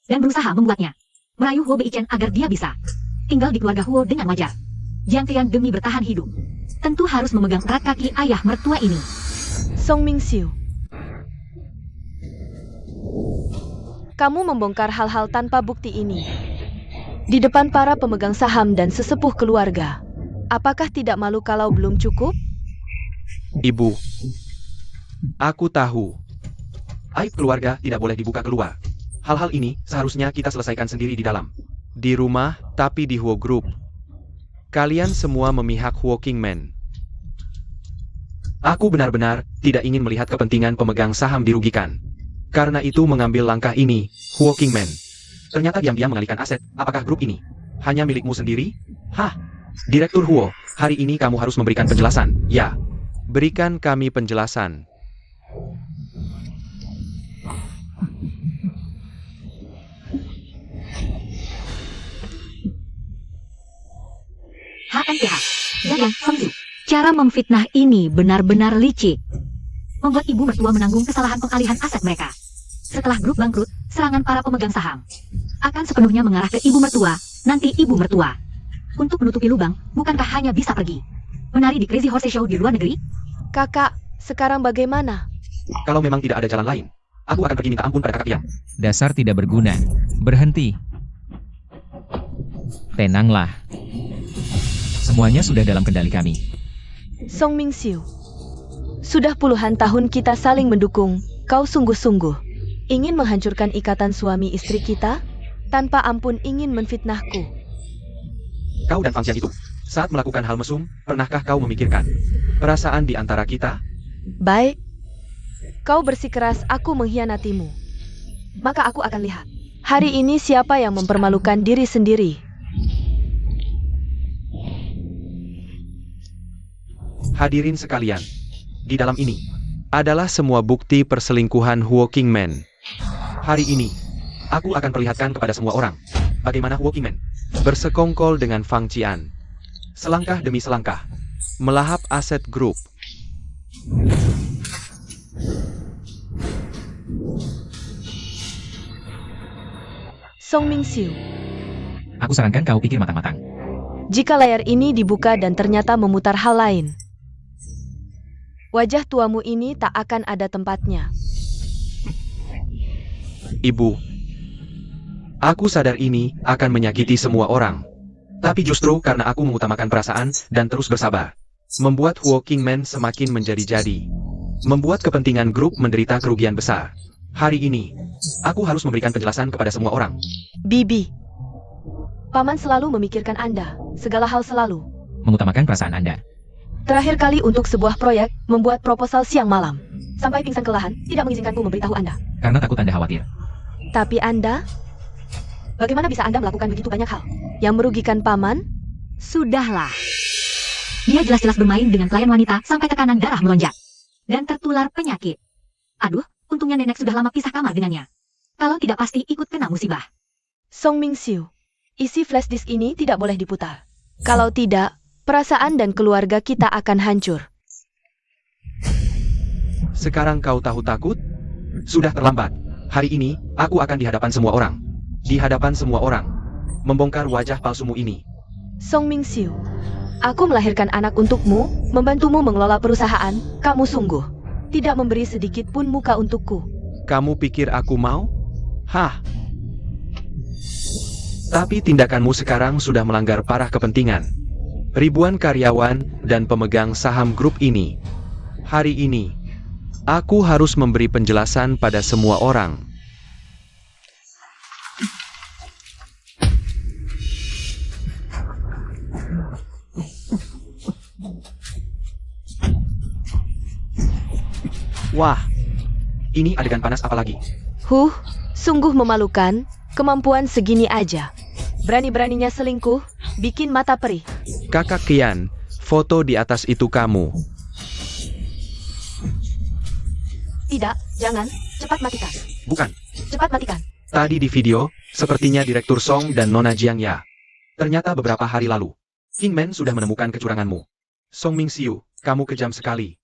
Dan berusaha membuatnya merayu Huo Beichen agar dia bisa tinggal di keluarga Huo dengan wajar. Jiang Qian demi bertahan hidup tentu harus memegang erat kaki ayah mertua ini. Song Mingxiu, kamu membongkar hal-hal tanpa bukti ini di depan para pemegang saham dan sesepuh keluarga. Apakah tidak malu kalau belum cukup? Ibu, aku tahu. Aib keluarga tidak boleh dibuka keluar. Hal-hal ini seharusnya kita selesaikan sendiri di dalam. Di rumah, tapi di Huo Group. Kalian semua memihak Huo Kingman. Aku benar-benar tidak ingin melihat kepentingan pemegang saham dirugikan. Karena itu mengambil langkah ini, Huo Kingman. Ternyata diam-diam mengalihkan aset. Apakah grup ini hanya milikmu sendiri? Hah? Direktur Huo, hari ini kamu harus memberikan penjelasan. Ya. Berikan kami penjelasan. HMPH dan Feng Yu. Cara memfitnah ini benar-benar licik. Membuat ibu mertua menanggung kesalahan pengalihan aset mereka. Setelah grup bangkrut, serangan para pemegang saham akan sepenuhnya mengarah ke ibu mertua, nanti ibu mertua. Untuk menutupi lubang, bukankah hanya bisa pergi menari di Crazy Horse Show di luar negeri? Kakak, sekarang bagaimana? Kalau memang tidak ada jalan lain, aku akan pergi minta ampun pada kakak Pian. Dasar tidak berguna. Berhenti. Tenanglah. Semuanya sudah dalam kendali kami. Song Mingxiu, sudah puluhan tahun kita saling mendukung. Kau sungguh-sungguh ingin menghancurkan ikatan suami istri kita? Tanpa ampun ingin menfitnahku. Kau dan Fang Qian itu, saat melakukan hal mesum, pernahkah kau memikirkan perasaan di antara kita? Baik, kau bersikeras aku mengkhianatimu. Maka aku akan lihat hari ini siapa yang mempermalukan diri sendiri. Hadirin sekalian, di dalam ini Adalah semua bukti perselingkuhan Huo Kingman. hari ini, aku akan perlihatkan kepada semua orang bagaimana Huo Kingman Bersekongkol dengan Fang Qian. selangkah demi selangkah Melahap aset grup. Song Mingxiu, Aku sarankan kau pikir matang-matang. jika layar ini dibuka dan ternyata memutar hal lain, wajah tuamu ini tak akan ada tempatnya. Ibu, Aku sadar ini akan menyakiti semua orang. Tapi justru karena aku mengutamakan perasaan dan terus bersabar, membuat Huo Kingman semakin menjadi-jadi. Membuat kepentingan grup menderita kerugian besar. Hari ini, aku harus memberikan penjelasan kepada semua orang. Bibi, Paman selalu memikirkan Anda, segala hal selalu. Mengutamakan perasaan Anda. Terakhir kali untuk sebuah proyek, membuat proposal siang malam. Sampai pingsan kelelahan, tidak mengizinkanku memberitahu Anda. Karena takut Anda khawatir. Tapi Anda, bagaimana bisa Anda melakukan begitu banyak hal yang merugikan Paman? Sudahlah. Dia jelas-jelas bermain dengan pelayan wanita sampai tekanan darah melonjak. Dan tertular penyakit. Aduh, untungnya nenek sudah lama pisah kamar dengannya. Kalau tidak pasti ikut kena musibah. Song Ming-siu, isi flash disk ini tidak boleh diputar. Kalau tidak, perasaan dan keluarga kita akan hancur. Sekarang kau tahu takut? Sudah terlambat. Hari ini, aku akan di hadapan semua orang. Di hadapan semua orang. Membongkar wajah palsumu ini. Song Ming-siu, aku melahirkan anak untukmu, membantumu mengelola perusahaan, kamu sungguh tidak memberi sedikit pun muka untukku. Kamu pikir aku mau? Hah? Tapi tindakanmu sekarang sudah melanggar parah kepentingan. Ribuan karyawan dan pemegang saham grup ini. Hari ini, aku harus memberi penjelasan pada semua orang. Wah, ini adegan panas apalagi. Sungguh memalukan, kemampuan segini aja. Berani-beraninya selingkuh, bikin mata perih. Kakak Kian, foto di atas itu kamu. Tidak, jangan, cepat matikan. Bukan. Cepat matikan. Tadi di video, sepertinya Direktur Song dan Nona Jiang Ya. Ternyata beberapa hari lalu, Kingman sudah menemukan kecuranganmu. Song Ming-siu, kamu kejam sekali.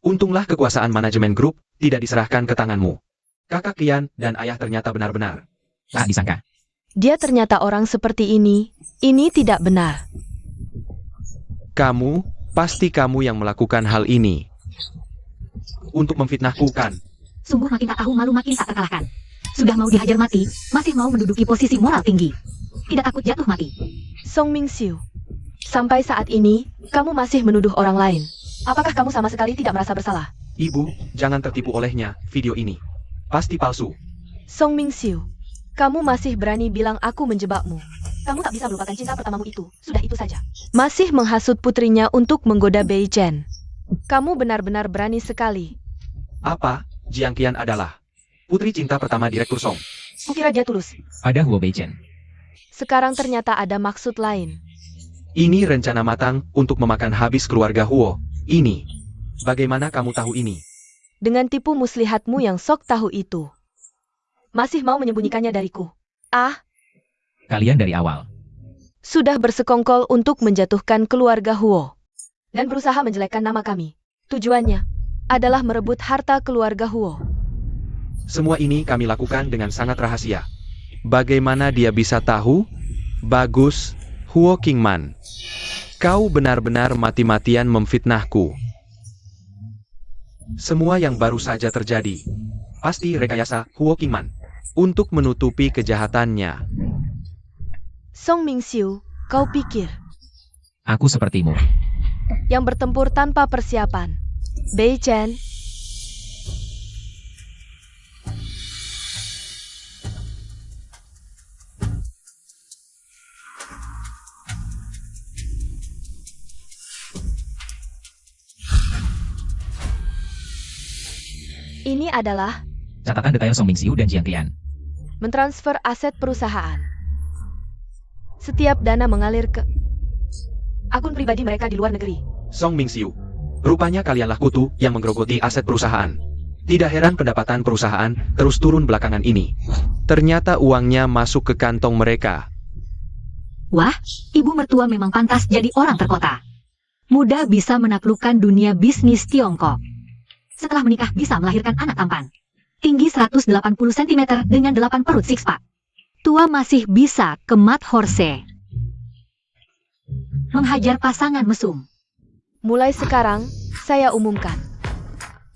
Untunglah kekuasaan manajemen grup tidak diserahkan ke tanganmu. Kakak Kian dan ayah ternyata benar-benar. Tak disangka. Dia ternyata orang seperti ini tidak benar. Kamu, pasti kamu yang melakukan hal ini. Untuk memfitnahku kan. Sungguh makin tak tahu malu makin tak terkalahkan. Sudah mau dihajar mati, masih mau menduduki posisi moral tinggi. Tidak takut jatuh mati. Song Ming-siu, sampai saat ini, kamu masih menuduh orang lain. Apakah kamu sama sekali tidak merasa bersalah? Ibu, jangan tertipu olehnya, video ini. Pasti palsu. Song Ming-siu, kamu masih berani bilang aku menjebakmu. Kamu tak bisa melupakan cinta pertamamu itu, sudah itu saja. Masih menghasut putrinya untuk menggoda Bei Chen. Kamu benar-benar berani sekali. Apa? Jiang Qian adalah putri cinta pertama Direktur Song. Kukira dia tulus. Ada Huo Beichen. Sekarang ternyata ada maksud lain. Ini rencana matang untuk memakan habis keluarga Huo. Ini. Bagaimana kamu tahu ini? Dengan tipu muslihatmu yang sok tahu itu. Masih mau menyembunyikannya dariku. Kalian dari awal. Sudah bersekongkol untuk menjatuhkan keluarga Huo. Dan berusaha menjelekkan nama kami. Tujuannya adalah merebut harta keluarga Huo. Semua ini kami lakukan dengan sangat rahasia. Bagaimana dia bisa tahu? Bagus, Huo Kingman. Kau benar-benar mati-matian memfitnahku. Semua yang baru saja terjadi. Pasti rekayasa Huo Kingman. Untuk menutupi kejahatannya. Song Ming-siu, kau pikir Aku sepertimu. yang bertempur tanpa persiapan. Bei Chen, ini adalah Catatan detail Song Ming-siu dan Jiang Qian. mentransfer aset perusahaan. Setiap dana mengalir ke akun pribadi mereka di luar negeri. Song Ming-siu. Rupanya kalianlah kutu yang menggerogoti aset perusahaan. Tidak heran pendapatan perusahaan terus turun belakangan ini. Ternyata uangnya masuk ke kantong mereka. Wah, ibu mertua memang pantas jadi orang terkota. Muda bisa menaklukkan dunia bisnis Tiongkok. Setelah menikah bisa melahirkan anak tampan. Tinggi 180 cm dengan 8 perut six-pack. Tua masih bisa kemat horse. Menghajar pasangan mesum. Mulai sekarang, saya umumkan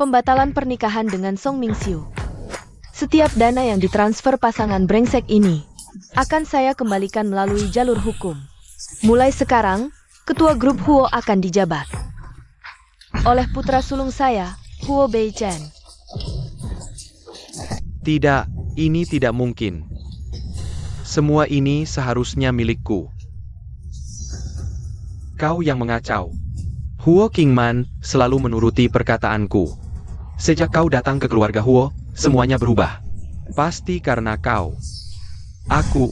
pembatalan pernikahan dengan Song Ming-siu. Setiap dana yang ditransfer pasangan brengsek ini akan saya kembalikan melalui jalur hukum. Mulai sekarang, ketua grup Huo akan dijabat oleh putra sulung saya, Huo Beichen. Tidak, ini tidak mungkin. Semua ini seharusnya milikku. Kau yang mengacau. Huo Kingman selalu menuruti perkataanku. Sejak kau datang ke keluarga Huo, semuanya berubah. Pasti karena kau. Aku.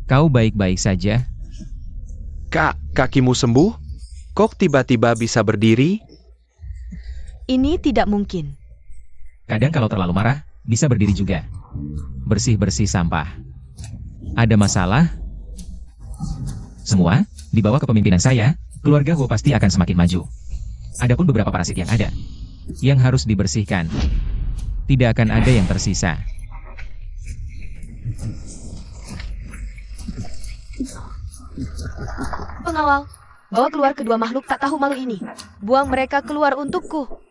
Kau baik-baik saja? Kak, kakimu sembuh? Kok tiba-tiba bisa berdiri? Ini tidak mungkin. Kadang kalau terlalu marah, bisa berdiri juga. Bersih-bersih sampah. Ada masalah? Semua, di bawah kepemimpinan saya, keluarga Huo pasti akan semakin maju. Adapun beberapa parasit yang ada, yang harus dibersihkan. Tidak akan ada yang tersisa. Pengawal, bawa keluar kedua makhluk tak tahu malu ini. Buang mereka keluar untukku.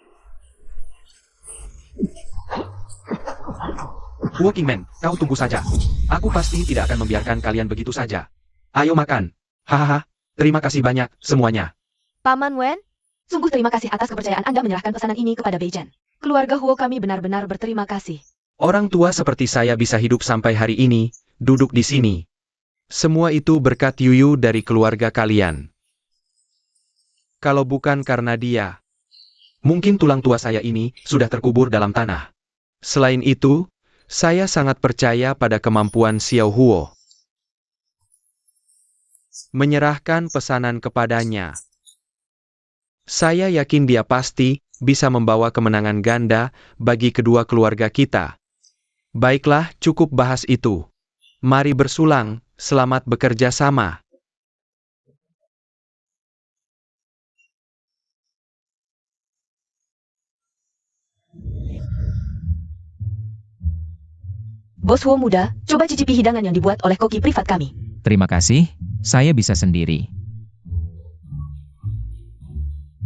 Walking Man, kau tunggu saja. Aku pasti tidak akan membiarkan kalian begitu saja. Ayo makan. Hahaha, terima kasih banyak, semuanya. Paman Wen, sungguh terima kasih atas kepercayaan Anda menyerahkan pesanan ini kepada Beijan. Keluarga Huo kami benar-benar berterima kasih. Orang tua seperti saya bisa hidup sampai hari ini, duduk di sini. Semua itu berkat Yuyu dari keluarga kalian. Kalau bukan karena dia, Mungkin tulang tua saya ini sudah terkubur dalam tanah. selain itu, saya sangat percaya pada kemampuan Xiao Huo. Menyerahkan pesanan kepadanya. Saya yakin dia pasti bisa membawa kemenangan ganda bagi kedua keluarga kita. Baiklah, cukup bahas itu. Mari bersulang, selamat bekerja sama. Bos Huo muda, coba cicipi hidangan yang dibuat oleh koki privat kami. Terima kasih, saya bisa sendiri.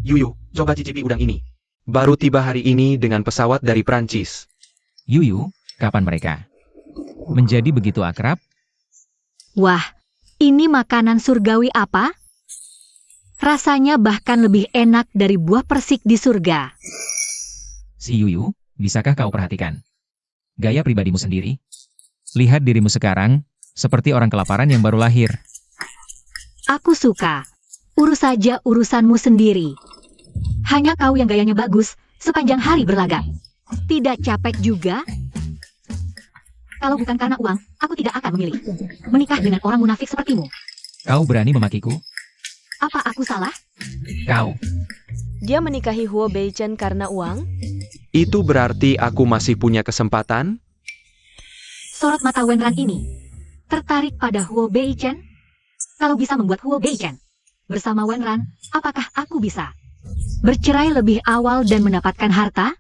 Yuyu, coba cicipi udang ini. Baru tiba hari ini dengan pesawat dari Prancis. Yuyu, kapan mereka menjadi begitu akrab? Wah, ini makanan surgawi apa? Rasanya bahkan lebih enak dari buah persik di surga. Si Yuyu, bisakah kau perhatikan gaya pribadimu sendiri? Lihat dirimu sekarang, seperti orang kelaparan yang baru lahir. Aku suka. Urus saja urusanmu sendiri. Hanya kau yang gayanya bagus sepanjang hari berlagak. Tidak capek juga? Kalau bukan karena uang, aku tidak akan memilih menikah dengan orang munafik sepertimu. Kau berani memakiku? Apa aku salah? Kau. Dia menikahi Huo Beichen karena uang? Itu berarti aku masih punya kesempatan? Sorot mata Wenran ini tertarik pada Huo Beichen? Kalau bisa membuat Huo Beichen bersama Wenran, apakah aku bisa bercerai lebih awal dan mendapatkan harta?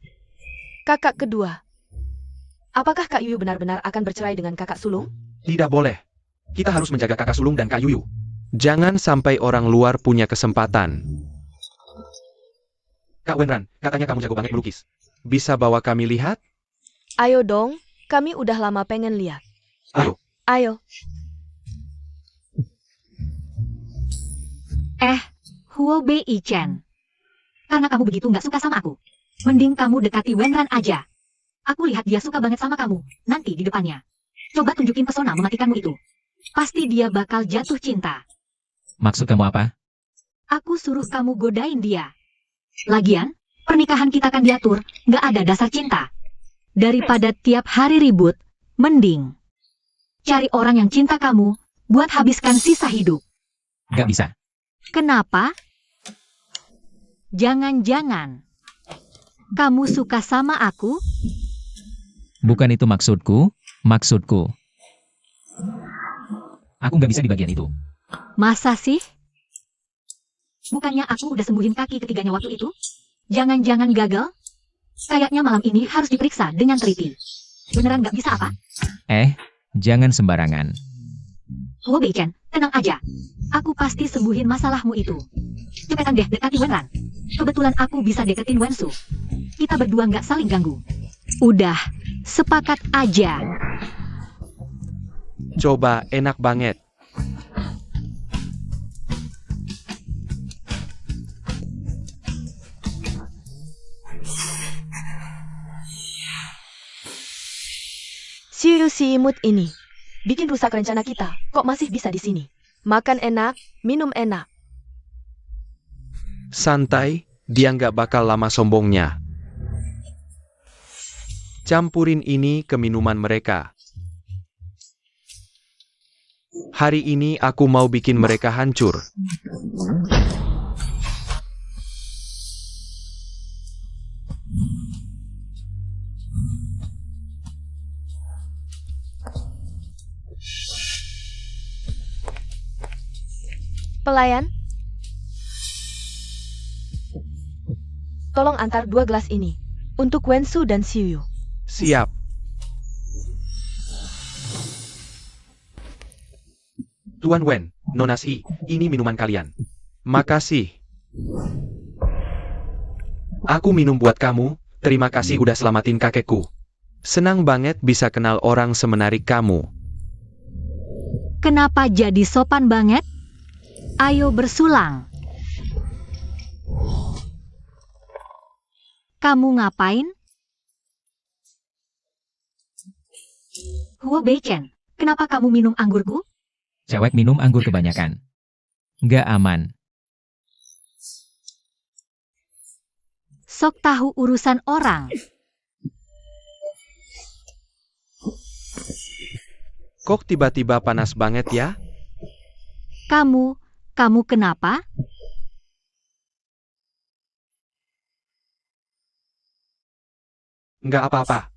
Kakak kedua. Apakah Kak Yuyu benar-benar akan bercerai dengan kakak sulung? Tidak boleh. Kita harus menjaga kakak sulung dan Kak Yuyu. Jangan sampai orang luar punya kesempatan. Kak Wenran, katanya kamu jago banget melukis. Bisa bawa kami lihat? Ayo dong, kami udah lama pengen lihat. Ayo. Ayo. Huo Beichen. Karena kamu begitu nggak suka sama aku, mending kamu dekati Wenran aja. Aku lihat dia suka banget sama kamu, nanti di depannya. Coba tunjukin pesona mematikanmu itu. Pasti dia bakal jatuh cinta. Maksud kamu apa? Aku suruh kamu godain dia. Lagian, pernikahan kita kan diatur, nggak ada dasar cinta. Daripada tiap hari ribut, mending cari orang yang cinta kamu, buat habiskan sisa hidup. Gak bisa. Kenapa? Jangan-jangan kamu suka sama aku? Bukan itu maksudku. Maksudku, aku gak bisa di bagian itu. Masa sih? Bukannya aku udah sembuhin kaki ketiganya waktu itu? Jangan-jangan gagal? Kayaknya malam ini harus diperiksa dengan teliti. Beneran gak bisa apa? Jangan sembarangan. Huo Beichen, tenang aja. Aku pasti sembuhin masalahmu itu. Cepetan deh dekati Wenran. Kebetulan aku bisa deketin Wensu. Kita berdua nggak saling ganggu. Udah, sepakat aja. Coba, enak banget. Si imut ini bikin rusak rencana kita. Kok masih bisa di sini? Makan enak, minum enak. Santai, dia nggak bakal lama sombongnya. Campurin ini ke minuman mereka. Hari ini aku mau bikin mereka hancur. Pelayan, tolong antar 2 gelas ini untuk Wensu dan Xiuyu. Siap. Tuan Wen, Nona Si, ini minuman kalian. Makasih. Aku minum buat kamu, terima kasih udah selamatin kakekku. Senang banget bisa kenal orang semenarik kamu. Kenapa jadi sopan banget? Ayo bersulang. Kamu ngapain? Huo Beichen, kenapa kamu minum anggurku? Cewek minum anggur kebanyakan. Nggak aman. Sok tahu urusan orang. Kok tiba-tiba panas banget ya? Kamu kenapa? Nggak apa-apa.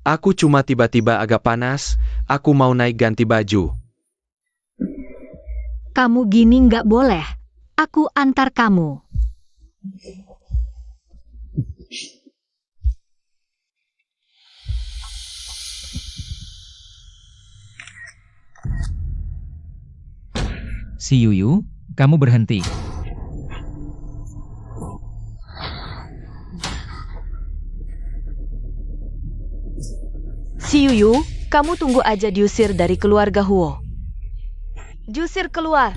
Aku cuma tiba-tiba agak panas, aku mau naik ganti baju. Kamu gini nggak boleh. Aku antar kamu. Si Yuyu, kamu berhenti. Xiuyu, kamu tunggu aja diusir dari keluarga Huo. Diusir keluar.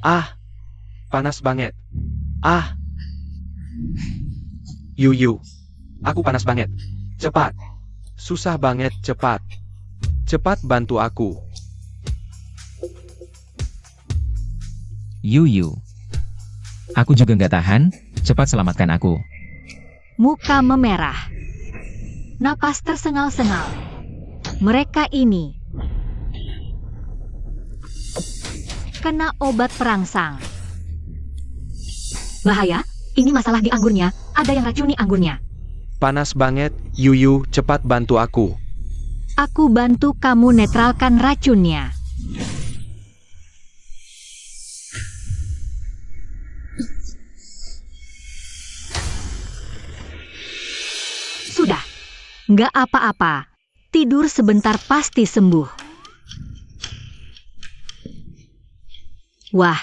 Ah, panas banget. Ah. Yuyu, aku panas banget. Cepat. Susah banget, cepat. Cepat bantu aku. Yuyu. Aku juga nggak tahan, cepat selamatkan aku. Muka memerah. Napas tersengal-sengal. Mereka ini kena obat perangsang. Bahaya, ini masalah di anggurnya. Ada yang racuni anggurnya. Panas banget, Yuyu, cepat bantu aku. Aku bantu kamu netralkan racunnya. Sudah, nggak apa-apa. Tidur sebentar pasti sembuh. Wah,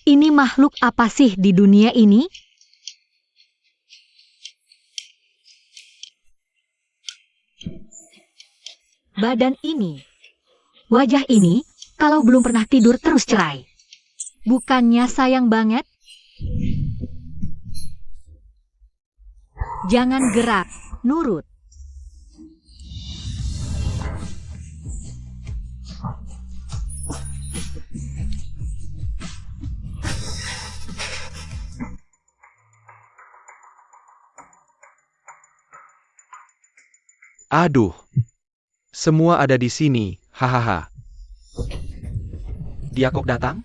ini makhluk apa sih di dunia ini? Badan ini, wajah ini, kalau belum pernah tidur terus cerai. Bukannya sayang banget? Jangan gerak, nurut. Aduh. Semua ada di sini, hahaha. Dia kok datang?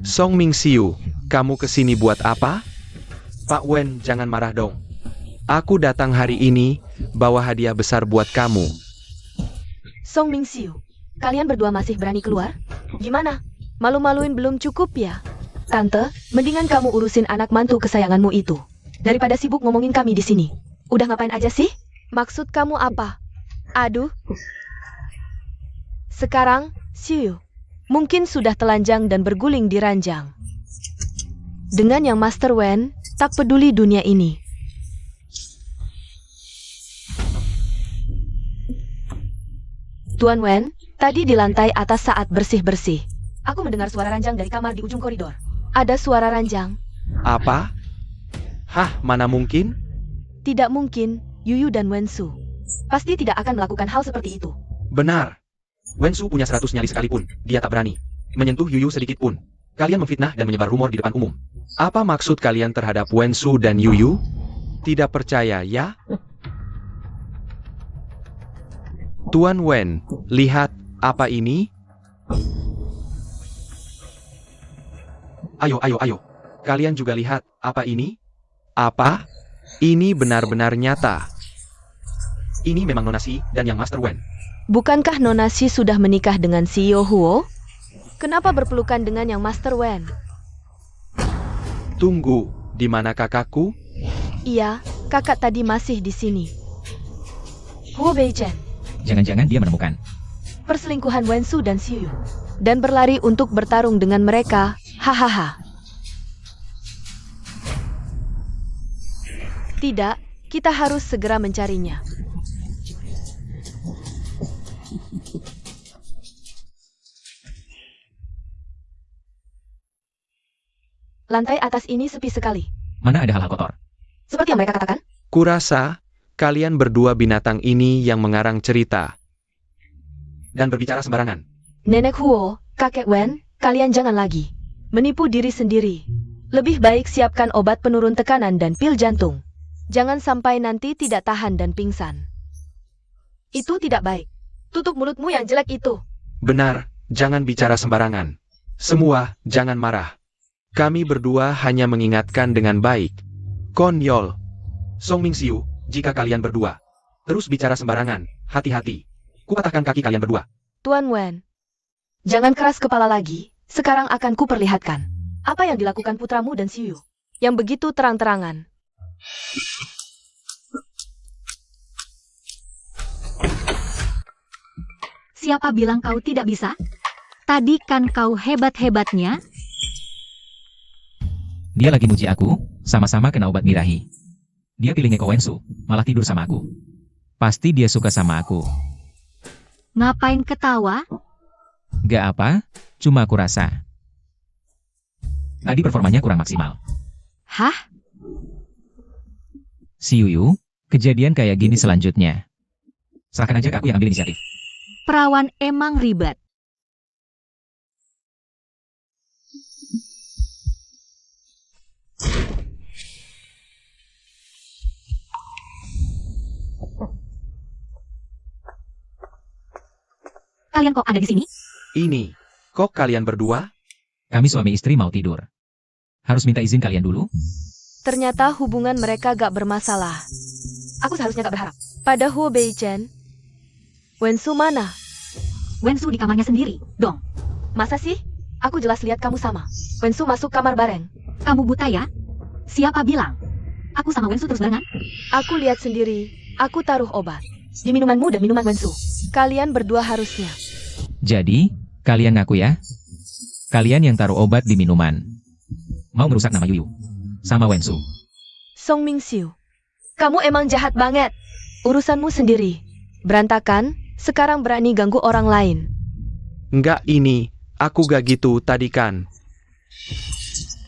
Song Mingxiu, kamu kesini buat apa? Pak Wen, jangan marah dong. Aku datang hari ini, bawa hadiah besar buat kamu. Song Mingxiu, kalian berdua masih berani keluar? Gimana? Malu-maluin belum cukup ya? Tante, mendingan kamu urusin anak mantu kesayanganmu itu. Daripada sibuk ngomongin kami di sini. Udah ngapain aja sih? Maksud kamu apa? Aduh. Sekarang, Xiuyu, mungkin sudah telanjang dan berguling di ranjang. Dengan yang Master Wen, tak peduli dunia ini. Tuan Wen, tadi di lantai atas saat bersih-bersih. Aku mendengar suara ranjang dari kamar di ujung koridor. Ada suara ranjang. Apa? Hah, mana mungkin? Tidak mungkin, Yuyu dan Wensu. Pasti tidak akan melakukan hal seperti itu. Benar. Wensu punya 100 nyali sekalipun, dia tak berani menyentuh Yuyu sedikit pun. Kalian memfitnah dan menyebar rumor di depan umum. Apa maksud kalian terhadap Wensu dan Yuyu? Tidak percaya, ya? Tuan Wen, lihat, apa ini? Ayo, ayo, ayo. Kalian juga lihat, apa ini? Apa? Ini benar-benar nyata. Ini memang Nona Si dan yang Master Wen. Bukankah Nona Si sudah menikah dengan CEO Huo? Kenapa berpelukan dengan yang Master Wen? Tunggu, di mana kakakku? Iya, kakak tadi masih di sini. Huo Beichen, Jangan-jangan dia menemukan. perselingkuhan Wensu dan Xiu dan berlari untuk bertarung dengan mereka. Hahaha. Tidak, kita harus segera mencarinya. Lantai atas ini sepi sekali. Mana ada hal-hal kotor? Seperti yang mereka katakan, Kurasa, kalian berdua binatang ini yang mengarang cerita. Dan berbicara sembarangan. Nenek Huo, kakek Wen, kalian jangan lagi menipu diri sendiri. Lebih baik siapkan obat penurun tekanan dan pil jantung. Jangan sampai nanti tidak tahan dan pingsan. Itu tidak baik. Tutup mulutmu yang jelek itu. Benar, jangan bicara sembarangan. Semua, jangan marah. Kami berdua hanya mengingatkan dengan baik. Konyol. Song Ming Siu, jika kalian berdua terus bicara sembarangan, hati-hati. Kupatahkan kaki kalian berdua. Tuan Wen, jangan keras kepala lagi. Sekarang akan kuperlihatkan apa yang dilakukan putramu dan Xiu yang begitu terang-terangan. Siapa bilang kau tidak bisa? Tadi kan kau hebat-hebatnya. Dia lagi muji aku, sama-sama kena obat birahi. Dia pilih Neko Wensu, malah tidur sama aku. Pasti dia suka sama aku. Ngapain ketawa? Gak apa, cuma aku rasa. Tadi performanya kurang maksimal. Hah? Si Yuyu, kejadian kayak gini selanjutnya. Serahkan aja ke aku yang ambil inisiatif. Perawan emang ribet. Kalian kok ada di sini? Ini, kok kalian berdua? Kami suami istri mau tidur. Harus minta izin kalian dulu? Ternyata hubungan mereka gak bermasalah. Aku seharusnya gak berharap. Pada Huo Beichen, Wensu mana? Wensu di kamarnya sendiri, dong. Masa sih? Aku jelas lihat kamu sama. Wensu masuk kamar bareng. Kamu buta ya? Siapa bilang? Aku sama Wensu terus barengan? Aku lihat sendiri. Aku taruh obat di minumanmu dan minuman Wensu. Kalian berdua harusnya. Jadi, kalian ngaku ya? Kalian yang taruh obat di minuman. Mau merusak nama Yuyu. Sama Wensu. Song Ming Siu, kamu emang jahat banget. Urusanmu sendiri. Berantakan, sekarang berani ganggu orang lain. Enggak ini, aku gak gitu tadi kan.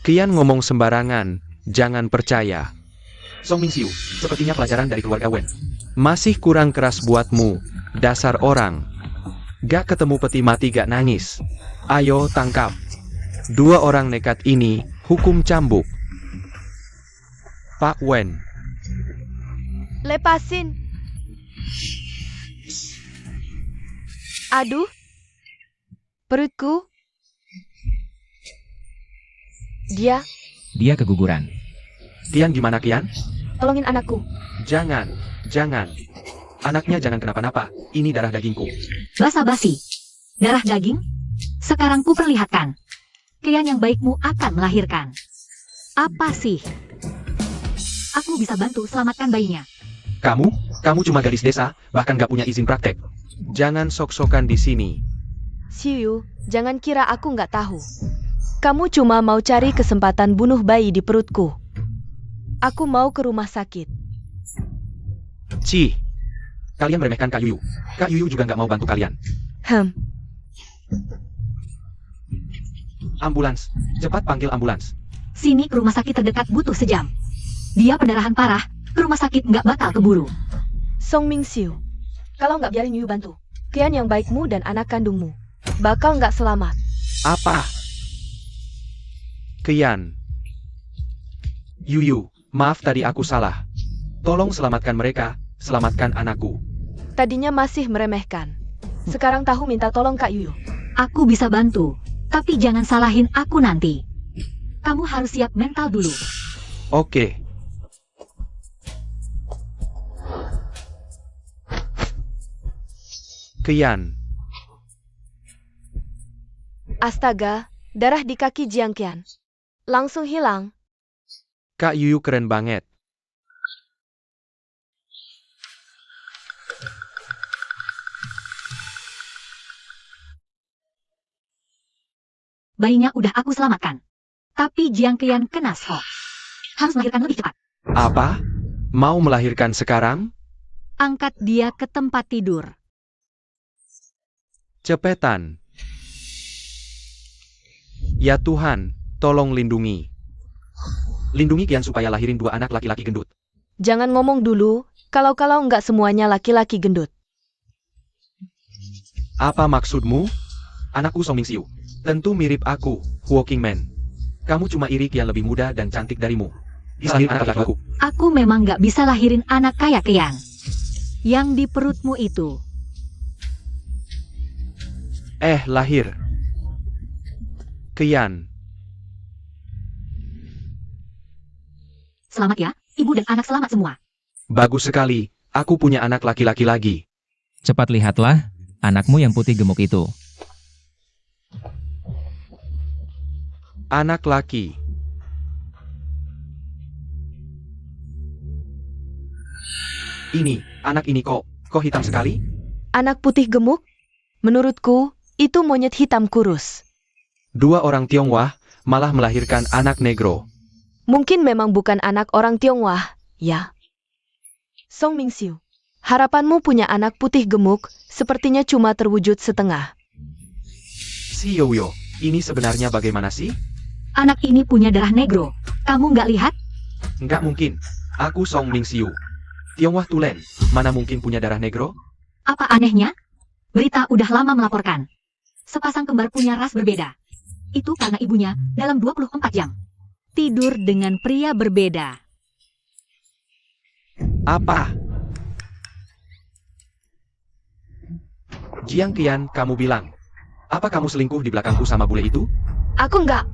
Kian ngomong sembarangan, jangan percaya. Song Ming Siu, sepertinya pelajaran dari keluarga Wen. Masih kurang keras buatmu, dasar orang. Gak ketemu peti mati gak nangis. Ayo tangkap. Dua orang nekat ini, hukum cambuk. Pak Wen, Lepasin. Aduh. Perutku. Dia, Dia keguguran. Kian gimana Kian? tolongin anakku. jangan. Anaknya jangan kenapa-napa, ini darah dagingku. Basa-basi. Darah daging? Sekarang ku perlihatkan. Kian yang baikmu akan melahirkan. Apa sih? Aku bisa bantu selamatkan bayinya. Kamu cuma gadis desa, bahkan gak punya izin praktek. Jangan sok-sokan di sini. Xiu, jangan kira aku nggak tahu. Kamu cuma mau cari kesempatan bunuh bayi di perutku. Aku mau ke rumah sakit. Cih, Kalian meremehkan Kak Yuyu. Kak Yuyu juga gak mau bantu kalian. Ambulans, cepat panggil ambulans. Sini ke rumah sakit terdekat butuh sejam. Dia pendarahan parah, ke rumah sakit nggak bakal keburu. Song Ming Siu, kalau nggak biarin Yu bantu, Kian yang baikmu dan anak kandungmu bakal nggak selamat. apa? Kian. Yuyu, Maaf tadi aku salah. tolong selamatkan mereka, selamatkan anakku. Tadinya masih meremehkan. Sekarang tahu minta tolong Kak Yuyu. Aku bisa bantu, tapi jangan salahin aku nanti. Kamu harus siap mental dulu. Oke. Kian, Astaga, darah di kaki Jiang Qian. Langsung hilang. Kak Yuyu keren banget. Bayinya udah aku selamatkan. Tapi Jiang Qian kena shock. Harus melahirkan lebih cepat. Apa? Mau melahirkan sekarang? Angkat dia ke tempat tidur. Cepetan. Ya Tuhan, tolong lindungi. Lindungi Kian supaya lahirin 2 anak laki-laki gendut. Jangan ngomong dulu, kalau nggak semuanya laki-laki gendut. Apa maksudmu? Anakku Song Mingxiu. Tentu mirip aku, Walking Man. Kamu cuma iri Kian lebih muda dan cantik darimu. Bisa lahirin anak laki-lakiku. Aku memang nggak bisa lahirin anak kayak Qian. Yang di perutmu itu. Lahir. Kian, Selamat ya, ibu dan anak selamat semua. bagus sekali. Aku punya anak laki-laki lagi. Cepat lihatlah, anakmu yang putih gemuk itu. Anak laki. Ini, anak ini kok hitam sekali? Anak putih gemuk? Menurutku, itu monyet hitam kurus. 2 orang Tionghoa malah melahirkan anak negro. Mungkin memang bukan anak orang Tionghoa, ya. Song Mingxiu, harapanmu punya anak putih gemuk, sepertinya cuma terwujud setengah. Si Yoyo, ini sebenarnya bagaimana sih? Anak ini punya darah negro. Kamu nggak lihat? Nggak mungkin. Aku Song Mingxiu. Tionghoa Tulen, mana mungkin punya darah negro? Apa anehnya? Berita udah lama melaporkan. Sepasang kembar punya ras berbeda. Itu karena ibunya dalam 24 jam. Tidur dengan pria berbeda. Apa? Jiang Qian, kamu bilang. Apa kamu selingkuh di belakangku sama bule itu? Aku nggak.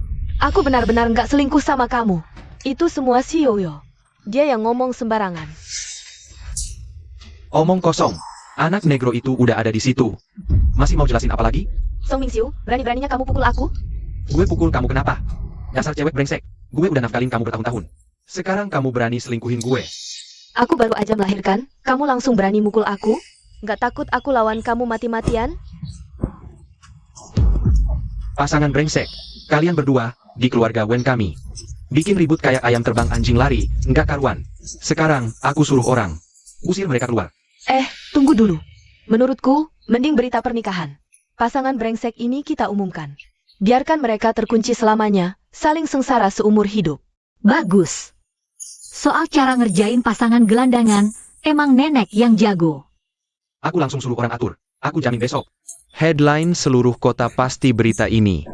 Aku benar-benar nggak selingkuh sama kamu. Itu semua si Yoyo. Dia yang ngomong sembarangan. Omong kosong. Anak negro itu udah ada di situ. Masih mau jelasin apa lagi? Song Mingxiu, berani-beraninya kamu pukul aku? Gue pukul kamu kenapa? Dasar cewek brengsek. Gue udah nafkalin kamu bertahun-tahun. Sekarang kamu berani selingkuhin gue. Aku baru aja melahirkan, kamu langsung berani mukul aku? Nggak takut aku lawan kamu mati-matian? Pasangan brengsek. Kalian berdua, di keluarga Wen kami. Bikin ribut kayak ayam terbang anjing lari, nggak karuan. Sekarang, aku suruh orang. Usir mereka keluar. Tunggu dulu. Menurutku, mending berita pernikahan. Pasangan brengsek ini kita umumkan. Biarkan mereka terkunci selamanya, saling sengsara seumur hidup. Bagus. Soal cara ngerjain pasangan gelandangan, emang nenek yang jago. Aku langsung suruh orang atur. Aku jamin besok. Headline seluruh kota pasti berita ini.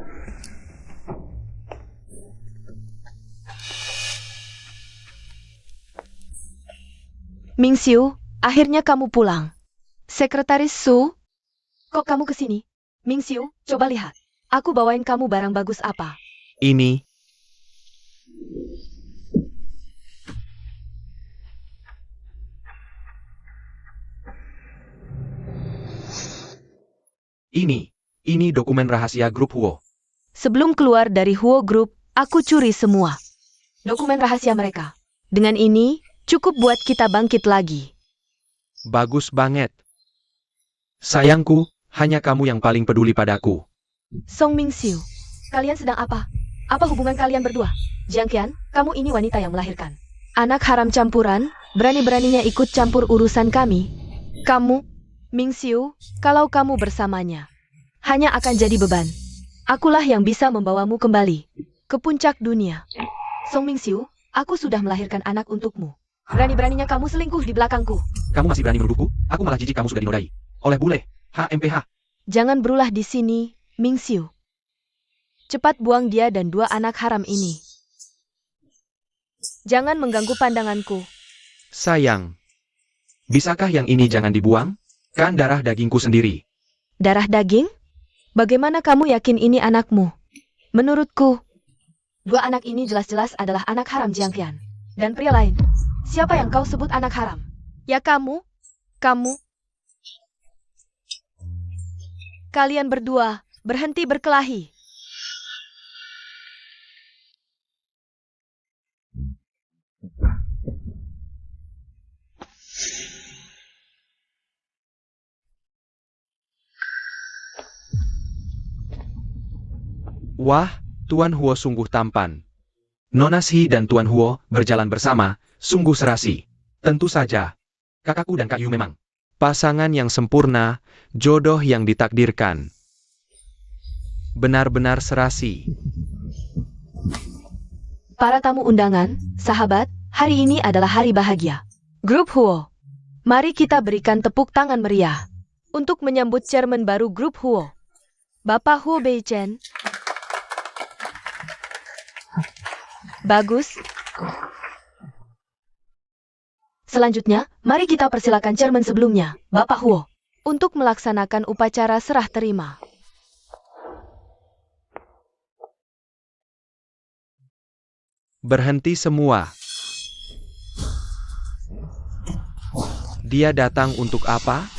Mingxiu, akhirnya kamu pulang. Sekretaris Su, kok kamu kesini? Mingxiu, coba lihat. Aku bawain kamu barang bagus apa. Ini. Ini dokumen rahasia grup Huo. Sebelum keluar dari Huo Group, aku curi semua dokumen rahasia mereka. Dengan ini, cukup buat kita bangkit lagi. Bagus banget. Sayangku, hanya kamu yang paling peduli padaku. Song Mingxiu, kalian sedang apa? Apa hubungan kalian berdua? Jiang Qian, kamu ini wanita yang melahirkan. Anak haram campuran, berani-beraninya ikut campur urusan kami. Kamu, Mingxiu, kalau kamu bersamanya, hanya akan jadi beban. Akulah yang bisa membawamu kembali ke puncak dunia. Song Mingxiu, aku sudah melahirkan anak untukmu. Berani-beraninya kamu selingkuh di belakangku. Kamu masih berani menuduhku? Aku malah jijik kamu sudah dinodai. Oleh bule, HMPH. Jangan berulah di sini, Mingxiu. Cepat buang dia dan 2 anak haram ini. Jangan mengganggu pandanganku. Sayang. Bisakah yang ini jangan dibuang? Kan darah dagingku sendiri. Darah daging? Bagaimana kamu yakin ini anakmu? Menurutku, dua anak ini jelas-jelas adalah anak haram Jiang Qian. Dan pria lain. Siapa yang kau sebut anak haram? Ya kamu? Kamu? Kalian berdua, berhenti berkelahi. Wah, Tuan Huo sungguh tampan. Nona Shi dan Tuan Huo berjalan bersama, sungguh serasi. Tentu saja. Kakakku dan Kak Yu memang. Pasangan yang sempurna, jodoh yang ditakdirkan. Benar-benar serasi. Para tamu undangan, sahabat, hari ini adalah hari bahagia. Grup Huo, mari kita berikan tepuk tangan meriah untuk menyambut chairman baru Grup Huo, Bapak Huo Beichen. Bagus. Selanjutnya, mari kita persilakan chairman sebelumnya, Bapak Huo, untuk melaksanakan upacara serah terima. Berhenti semua. Dia datang untuk apa?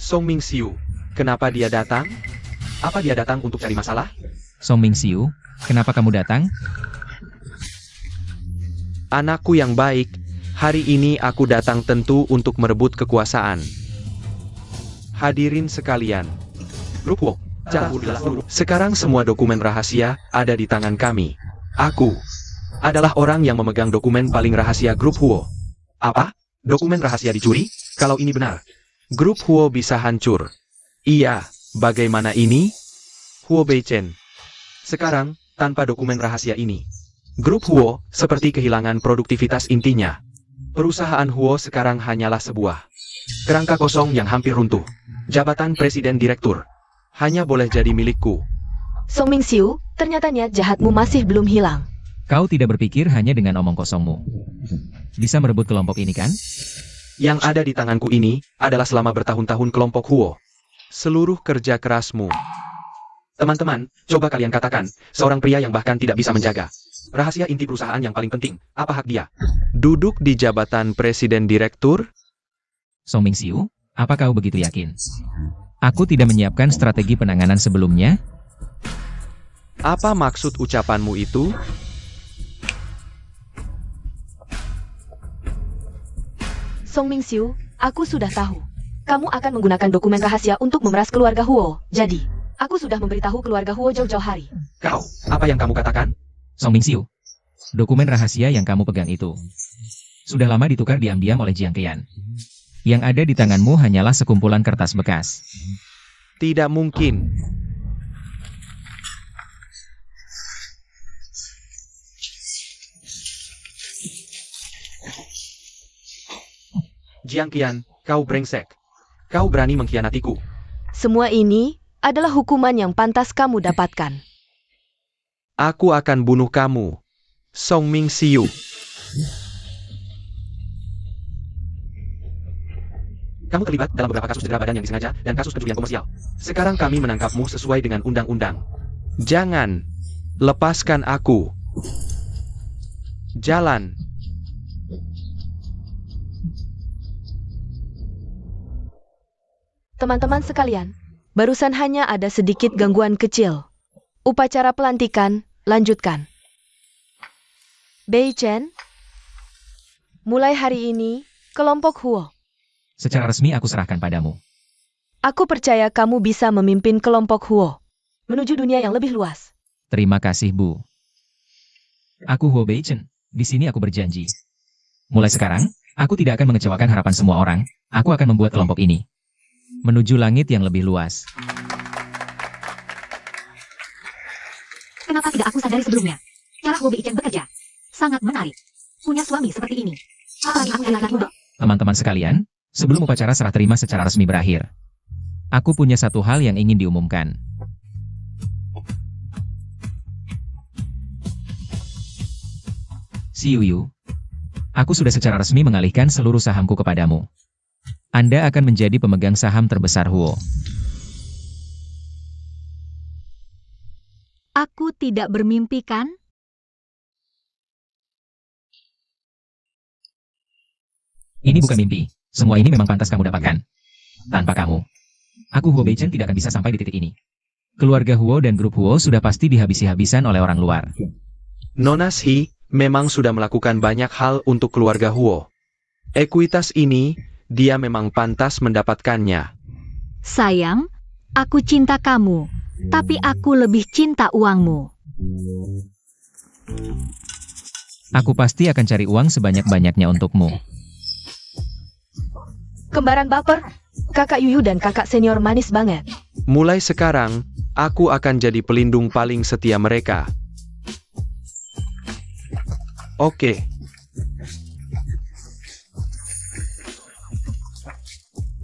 Song Mingxiu, kenapa dia datang? Apa dia datang untuk cari masalah? Song Mingxiu, kenapa kamu datang? Anakku yang baik, hari ini aku datang tentu untuk merebut kekuasaan. Hadirin sekalian, Grup Huo, jangan jelas dulu. sekarang semua dokumen rahasia ada di tangan kami. Aku adalah orang yang memegang dokumen paling rahasia Grup Huo. Apa? Dokumen rahasia dicuri? Kalau ini benar, Grup Huo bisa hancur. Iya, bagaimana ini? Huo Beichen. Sekarang, tanpa dokumen rahasia ini, Grup Huo seperti kehilangan produktivitas intinya. Perusahaan Huo sekarang hanyalah sebuah kerangka kosong yang hampir runtuh. Jabatan Presiden Direktur hanya boleh jadi milikku. Song Mingxiu, ternyata niat jahatmu masih belum hilang. Kau tidak berpikir hanya dengan omong kosongmu. Bisa merebut kelompok ini kan? Yang ada di tanganku ini adalah selama bertahun-tahun kelompok Huo. Seluruh kerja kerasmu. teman-teman, coba kalian katakan, seorang pria yang bahkan tidak bisa menjaga rahasia inti perusahaan yang paling penting, apa hak dia? Duduk di jabatan Presiden Direktur? Song Mingxiu, apa kau begitu yakin? Aku tidak menyiapkan strategi penanganan sebelumnya. Apa maksud ucapanmu itu? Song Mingxiu, aku sudah tahu. Kamu akan menggunakan dokumen rahasia untuk memeras keluarga Huo. Jadi, aku sudah memberitahu keluarga Huo jauh-jauh hari. Kau, apa yang kamu katakan? Song Mingxiu, dokumen rahasia yang kamu pegang itu sudah lama ditukar diam-diam oleh Jiang Qian. Yang ada di tanganmu hanyalah sekumpulan kertas bekas. Tidak mungkin. Jiang Qian, kau brengsek. Kau berani mengkhianatiku. Semua ini adalah hukuman yang pantas kamu dapatkan. Aku akan bunuh kamu, Song Mingxiu. Kamu terlibat dalam beberapa kasus cedera badan yang disengaja dan kasus pencurian komersial. Sekarang kami menangkapmu sesuai dengan undang-undang. Jangan. Lepaskan aku. Jalan. Teman-teman sekalian, barusan hanya ada sedikit gangguan kecil. Upacara pelantikan, lanjutkan. Beichen, mulai hari ini, kelompok Huo. Secara resmi aku serahkan padamu. Aku percaya kamu bisa memimpin kelompok Huo menuju dunia yang lebih luas. Terima kasih, Bu. Aku Huo Beichen. Di sini aku berjanji. Mulai sekarang, aku tidak akan mengecewakan harapan semua orang. Aku akan membuat kelompok ini menuju langit yang lebih luas. Kenapa tidak aku sadari sebelumnya? Cara Huo Beichen bekerja sangat menarik. Punya suami seperti ini. Apalagi aku anak muda. Teman-teman sekalian, sebelum upacara serah terima secara resmi berakhir, aku punya satu hal yang ingin diumumkan. Xiu Yu, Aku sudah secara resmi mengalihkan seluruh sahamku kepadamu. Anda akan menjadi pemegang saham terbesar Huo. Aku tidak bermimpi kan? Ini bukan mimpi. Semua ini memang pantas kamu dapatkan. Tanpa kamu, aku Huo Beichen tidak akan bisa sampai di titik ini. Keluarga Huo dan grup Huo sudah pasti dihabisi-habisan oleh orang luar. Nona Shi memang sudah melakukan banyak hal untuk keluarga Huo. Ekuitas ini, dia memang pantas mendapatkannya. Sayang, aku cinta kamu, tapi aku lebih cinta uangmu. Aku pasti akan cari uang sebanyak-banyaknya untukmu. Kembaran baper, kakak Yuyu dan kakak senior manis banget. Mulai sekarang, aku akan jadi pelindung paling setia mereka. Oke,